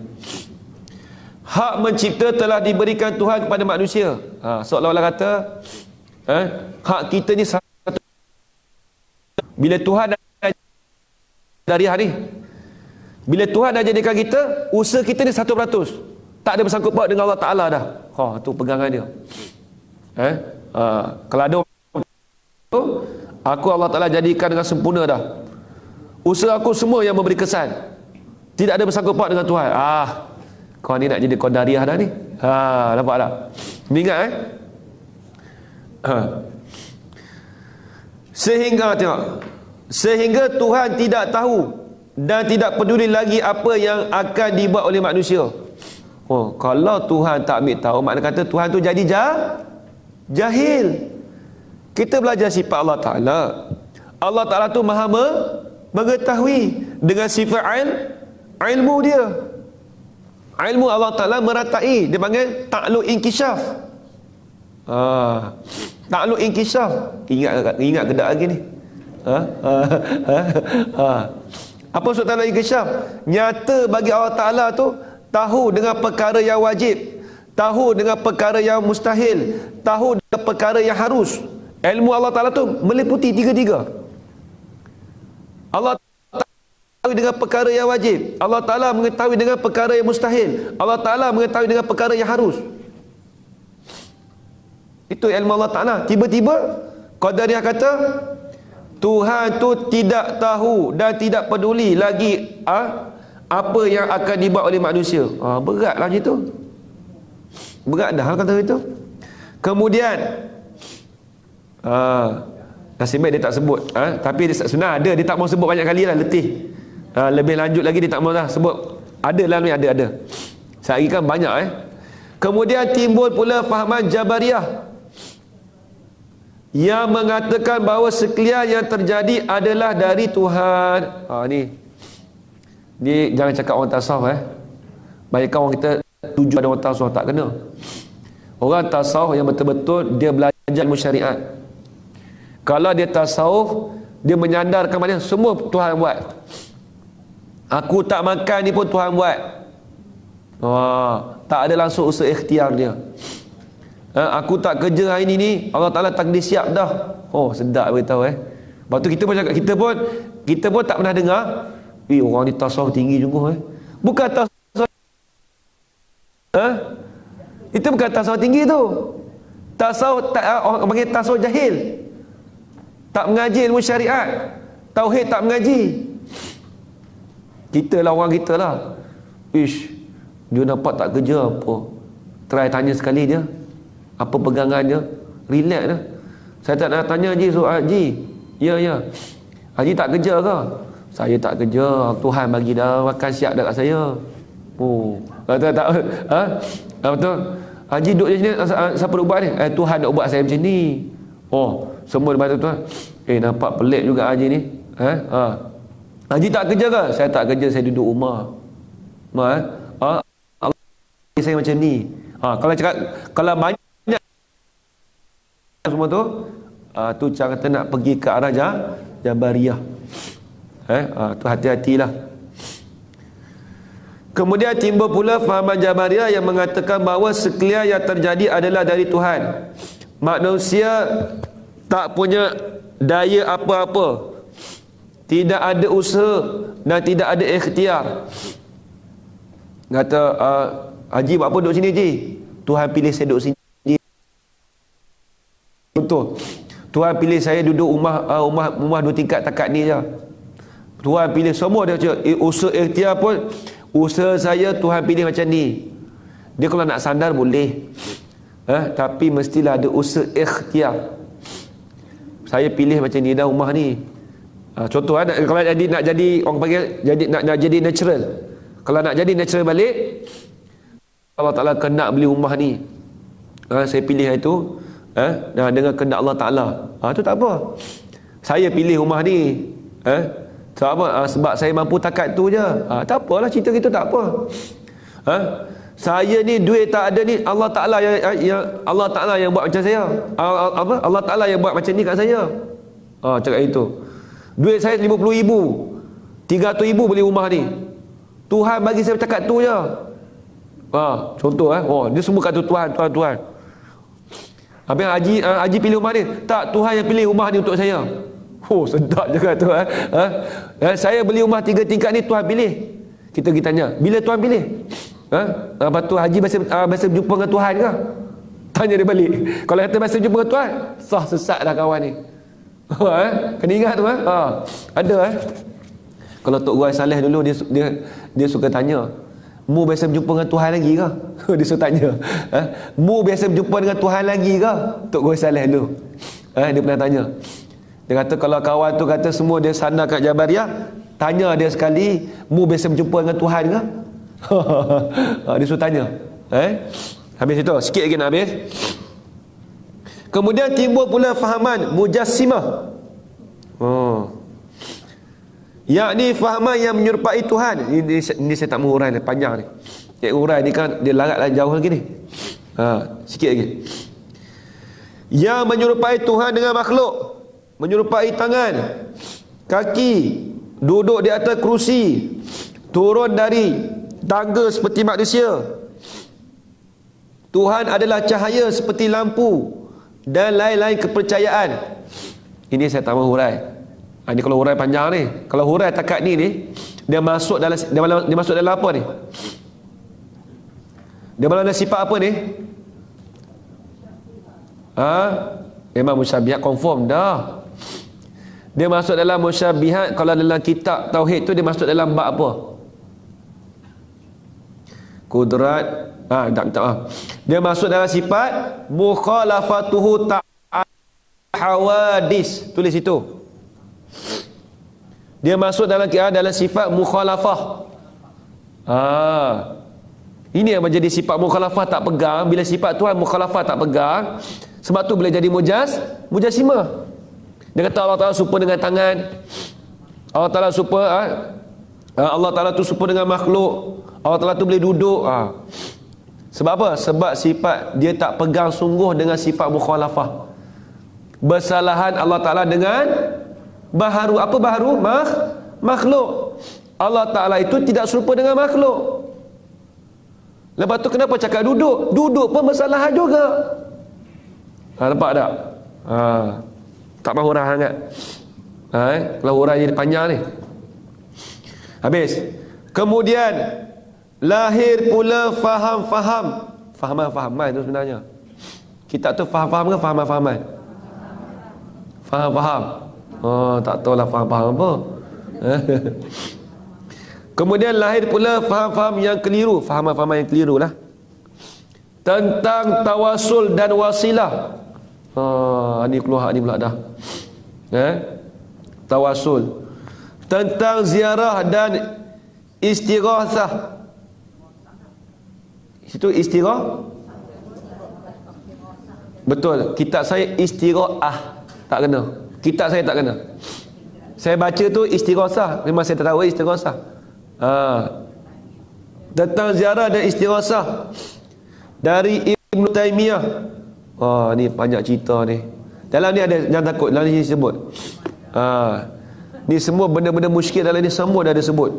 Hak mencipta telah diberikan Tuhan kepada manusia. Seolah-olah kata hak kita ni satu. Bila Tuhan dari hari, bila Tuhan dah jadikan kita, usaha kita ni 100%. Tak ada bersangkut paut dengan Allah Ta'ala dah. Tu pegangan dia. Kalau ada aku Allah Ta'ala jadikan dengan sempurna dah. Usaha aku semua yang memberi kesan. Tidak ada bersangkut paut dengan Tuhan. Kau ni nak jadi Qadariyah dah ni. Nampak tak? Ni ingat Sehingga Tuhan tidak tahu dan tidak peduli lagi apa yang akan dibuat oleh manusia. Kalau Tuhan tak ambil tahu, makna kata Tuhan tu jadi jahil. Kita belajar sifat Allah Ta'ala. Allah Ta'ala tu maha mengetahui dengan sifat ilmu dia. Ilmu Allah Ta'ala meratai. Dia panggil ta'lu inkishaf. Ta'lu inkishaf. Ingat kedak lagi ni. Apa maksud ta'lu inkishaf? Nyata bagi Allah Ta'ala tu tahu dengan perkara yang wajib, tahu dengan perkara yang mustahil, tahu dengan perkara yang harus. Ilmu Allah Ta'ala tu meliputi tiga-tiga. Allah Ta'ala dengan perkara yang wajib, Allah Ta'ala mengetahui dengan perkara yang mustahil, Allah Ta'ala mengetahui dengan perkara yang harus. Itu ilmu Allah Ta'ala. Tiba-tiba Qadariyah kata Tuhan tu tidak tahu dan tidak peduli lagi apa yang akan dibuat oleh manusia. Beratlah macam tu. Berat dah kata itu. Kemudian nasib baik dia tak sebut. Tapi sebenarnya ada, dia tak mau sebut banyak kali lah, letih. Lebih lanjut lagi dia tak mau lah sebut. Ada lah ni, ada. Sehari kan banyak Kemudian timbul pula fahaman Jabariyah yang mengatakan bahawa sekalian yang terjadi adalah dari Tuhan. Ni jangan cakap orang tasawuf Banyak orang kita tuju pada orang tasawuf, tak kena. Orang tasawuf yang betul-betul dia belajar ilmu syariat. Kalau dia tasawuf, dia menyandarkan mana semua Tuhan buat. Aku tak makan ni pun Tuhan buat. Tak ada langsung usaha ikhtiar dia. Aku tak kerja hari ni Allah Ta'ala takdir siap dah. Sedap beritahu Lepas tu kita pun cakap, kita pun tak pernah dengar, orang ni tasawuf tinggi juga Bukan tasawuf. Itu bukan tasawuf tinggi tu. Tasawuf, orang panggil tasawuf jahil. Tak mengaji ilmu syariat. Tauhid tak mengaji. Kita lah orang kita lah. Dia nampak tak kerja apa. Try tanya sekali dia. Apa pegangan dia? Relax dah. Saya tak nak tanya Haji. Haji, ya. Haji tak kerja ke? Saya tak kerja. Tuhan bagi dah makan siap dah kat saya. Tak. Betul. Haji duduk sini, siapa nak buat ni? Tuhan nak buat saya macam ni. Semua dia tuan. Nampak pelik juga Haji ni. Haji tak kerja ke? Saya tak kerja, saya duduk rumah. Allah saya macam ni. Kalau cakap, kalau banyak semua tu, tu cara kata nak pergi ke arah Jabariyah. Tu hati-hatilah. Kemudian timbul pula fahaman Jabariyah yang mengatakan bahawa sekalian yang terjadi adalah dari Tuhan. Manusia tak punya daya apa-apa. Tidak ada usaha dan tidak ada ikhtiar. Kata, Haji buat apa duduk sini Haji? Tuhan pilih saya duduk sini. Contoh, Tuhan pilih saya duduk rumah 2 tingkat takat ni je. Tuhan pilih semua dia cakap, usaha ikhtiar pun, usaha saya Tuhan pilih macam ni. Dia kalau nak sandar boleh. Tapi mestilah ada usaha ikhtiar. Saya pilih macam ni dah rumah ni. Contoh kalau nak jadi orang panggil nak jadi natural. Kalau nak jadi natural balik, Allah Ta'ala kena beli rumah ni, saya pilih itu dengan kehendak Allah Ta'ala. Itu tak apa. Saya pilih rumah ni sebab saya mampu takat tu je. Tak apalah, cerita gitu tak apa. Saya ni duit tak ada ni, Allah Ta'ala yang buat macam saya. Allah Ta'ala yang buat macam ni kat saya. Cakap itu. Duit saya 50,000, 300,000 beli rumah ni. Tuhan bagi saya takat tu je. Contoh dia semua kata Tuhan. Habis Haji pilih rumah ni. Tak, Tuhan yang pilih rumah ni untuk saya. Sedap juga tu. Saya beli rumah 3 tingkat ni Tuhan pilih. Kita pergi tanya, bila Tuhan pilih? Lepas tu Haji biasa berjumpa dengan Tuhan ke? Tanya dia balik. Kalau kata biasa berjumpa dengan Tuhan, sah sesat dah kawan ni. Kena ingat tu. Ada Kalau Tok Guru Saleh dulu dia suka tanya, mu biasa berjumpa dengan Tuhan lagi ke? Dia suka tanya, mu biasa berjumpa dengan Tuhan lagi ke? Tok Guru Saleh dulu dia pernah tanya. Dia kata kalau kawan tu kata semua dia sana kat Jabariyah, tanya dia sekali, mu biasa berjumpa dengan Tuhan ke? Dia suka tanya. Habis itu sikit lagi nak habis. Kemudian timbul pula fahaman mujassimah. Yakni fahaman yang menyerupai Tuhan. Ini saya tak mengurai, panjang ni. Urai ni kan dia laratlah jauh lagi ni. Sikit lagi. Yang menyerupai Tuhan dengan makhluk, menyerupai tangan, kaki, duduk di atas kerusi, turun dari tangga seperti manusia. Tuhan adalah cahaya seperti lampu dan lain-lain kepercayaan. Ini saya tak mahu hurai. Ini kalau hurai panjang ni. Kalau hurai takat ni dia masuk dalam apa ni? Dia dalam sifat apa ni? Memang musyabihat confirm dah. Dia masuk dalam musyabihat. Kalau dalam kitab tauhid tu dia masuk dalam bab apa? Kudrat. Dia masuk dalam sifat mukhalafatuhu ta'ala hawadis. Tulis itu. Dia masuk dalam sifat mukhalafah. Ini yang menjadi sifat mukhalafah tak pegang. Bila sifat Tuhan mukhalafah tak pegang, sebab tu boleh jadi mujassimah. Dia kata Allah Ta'ala serupa dengan tangan, Allah Ta'ala serupa Allah Ta'ala tu serupa dengan makhluk, Allah Ta'ala tu boleh duduk. Sebab apa? Sebab sifat dia tak pegang sungguh dengan sifat mukhalafah. Bersalahan Allah Ta'ala dengan baharu. Apa baharu? Makhluk. Allah Ta'ala itu tidak serupa dengan makhluk. Lepas tu kenapa cakap duduk? Duduk pun masalah juga. Nampak tak? Tak mahu hurah sangat. Kalau hurah jadi panjang ni. Habis. Kemudian lahir pula faham-faham. Fahaman-fahaman itu sebenarnya. Kitab tu faham-faham ke fahaman-fahaman? Faham-faham. Tak tahulah faham-faham apa. Kemudian lahir pula faham-faham yang keliru. Fahaman-fahaman yang keliru lah. Tentang tawasul dan wasilah. Ni keluar ni pula dah. Tawasul. Tentang ziarah dan istighatsah. Itu istighatsah. Betul. Kitab saya istighatsah. Tak kena. Kitab saya tak kena. Saya baca tu istighatsah. Memang saya tak tahu istighatsah. Tentang ziarah dan istighatsah dari Ibn Taymiyah. Ni banyak cerita ni. Dalam ni ada, jangan takut, dalam ni sebut. Ni semua benda-benda musyrik dalam ni semua dah disebut.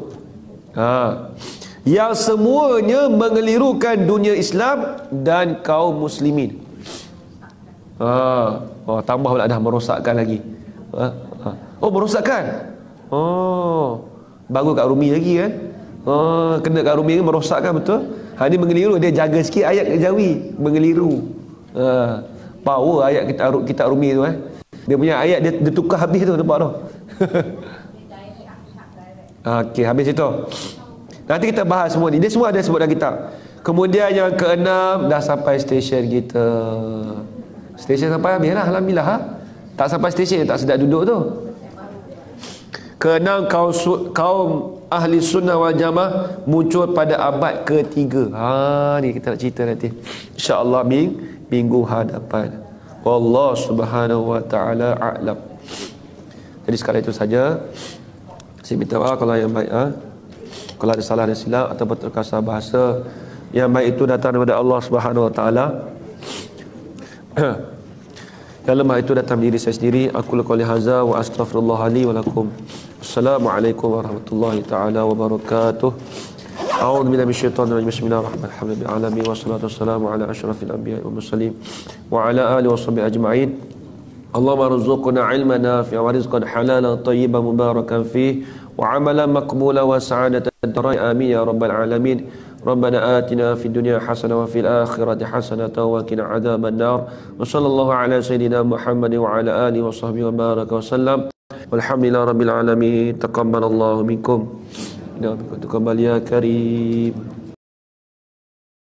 Yang semuanya mengelirukan dunia Islam dan kaum muslimin. Tambah pula dah merosakkan lagi. Merosakkan. Baru kat Rumi lagi kan. Kena kat Rumi kan merosakkan betul. Ni mengeliru, dia jaga sikit ayat Jawi, mengeliru. Power ayat kitab Rumi tu Dia punya ayat dia tukar habis tu, nampak tu. Okey, habis itu. Nanti kita bahas semua ni. Dia semua ada sebut dalam kitab. Kemudian yang keenam, dah sampai stesen kita. Stesen sampai habis lah, alhamdulillah. Tak sampai stesen, tak sedap duduk tu. Keenam, kaum ahli sunnah wal jamaah muncul pada abad ketiga. Ni kita nak cerita nanti, InsyaAllah minggu hadapan. Wallahu subhanahu wa ta'ala a'lam. Jadi sekali itu saja. Saya minta maaf kalau yang baik kalau ada salah dan silap atau terkasar bahasa, yang baik itu datang daripada Allah Subhanahu wa taala. Yang lemah itu datang dari diri saya sendiri. Aku qouli hadza wa astaghfirullah li wa lakum. Assalamualaikum warahmatullahi taala wabarakatuh. A'udzu billahi minasyaitonir rajim. Bismillahirrahmanirrahim. Alamin wassalatu wassalamu ala asyrafil anbiya'i wal mursalin wa ala alihi washabbihi ajma'in. Allahumma rzuqna 'ilman nafi'an wa rizqan halalan tayyiban mubarakan fihi wa 'amalan maqbulan wa sa'adatan darai. Amin ya rabbal alamin. Rabbana atina fid dunya hasanah wa fil akhirati hasanah wa qina adzaban nar. Wa sallallahu ala sayidina Muhammad wa ala alihi wa sahbihi wa baraka wa sallam. Walhamdulillahi rabbil alamin. Taqabbalallahu minkum. Ya, taqabbal ya karim.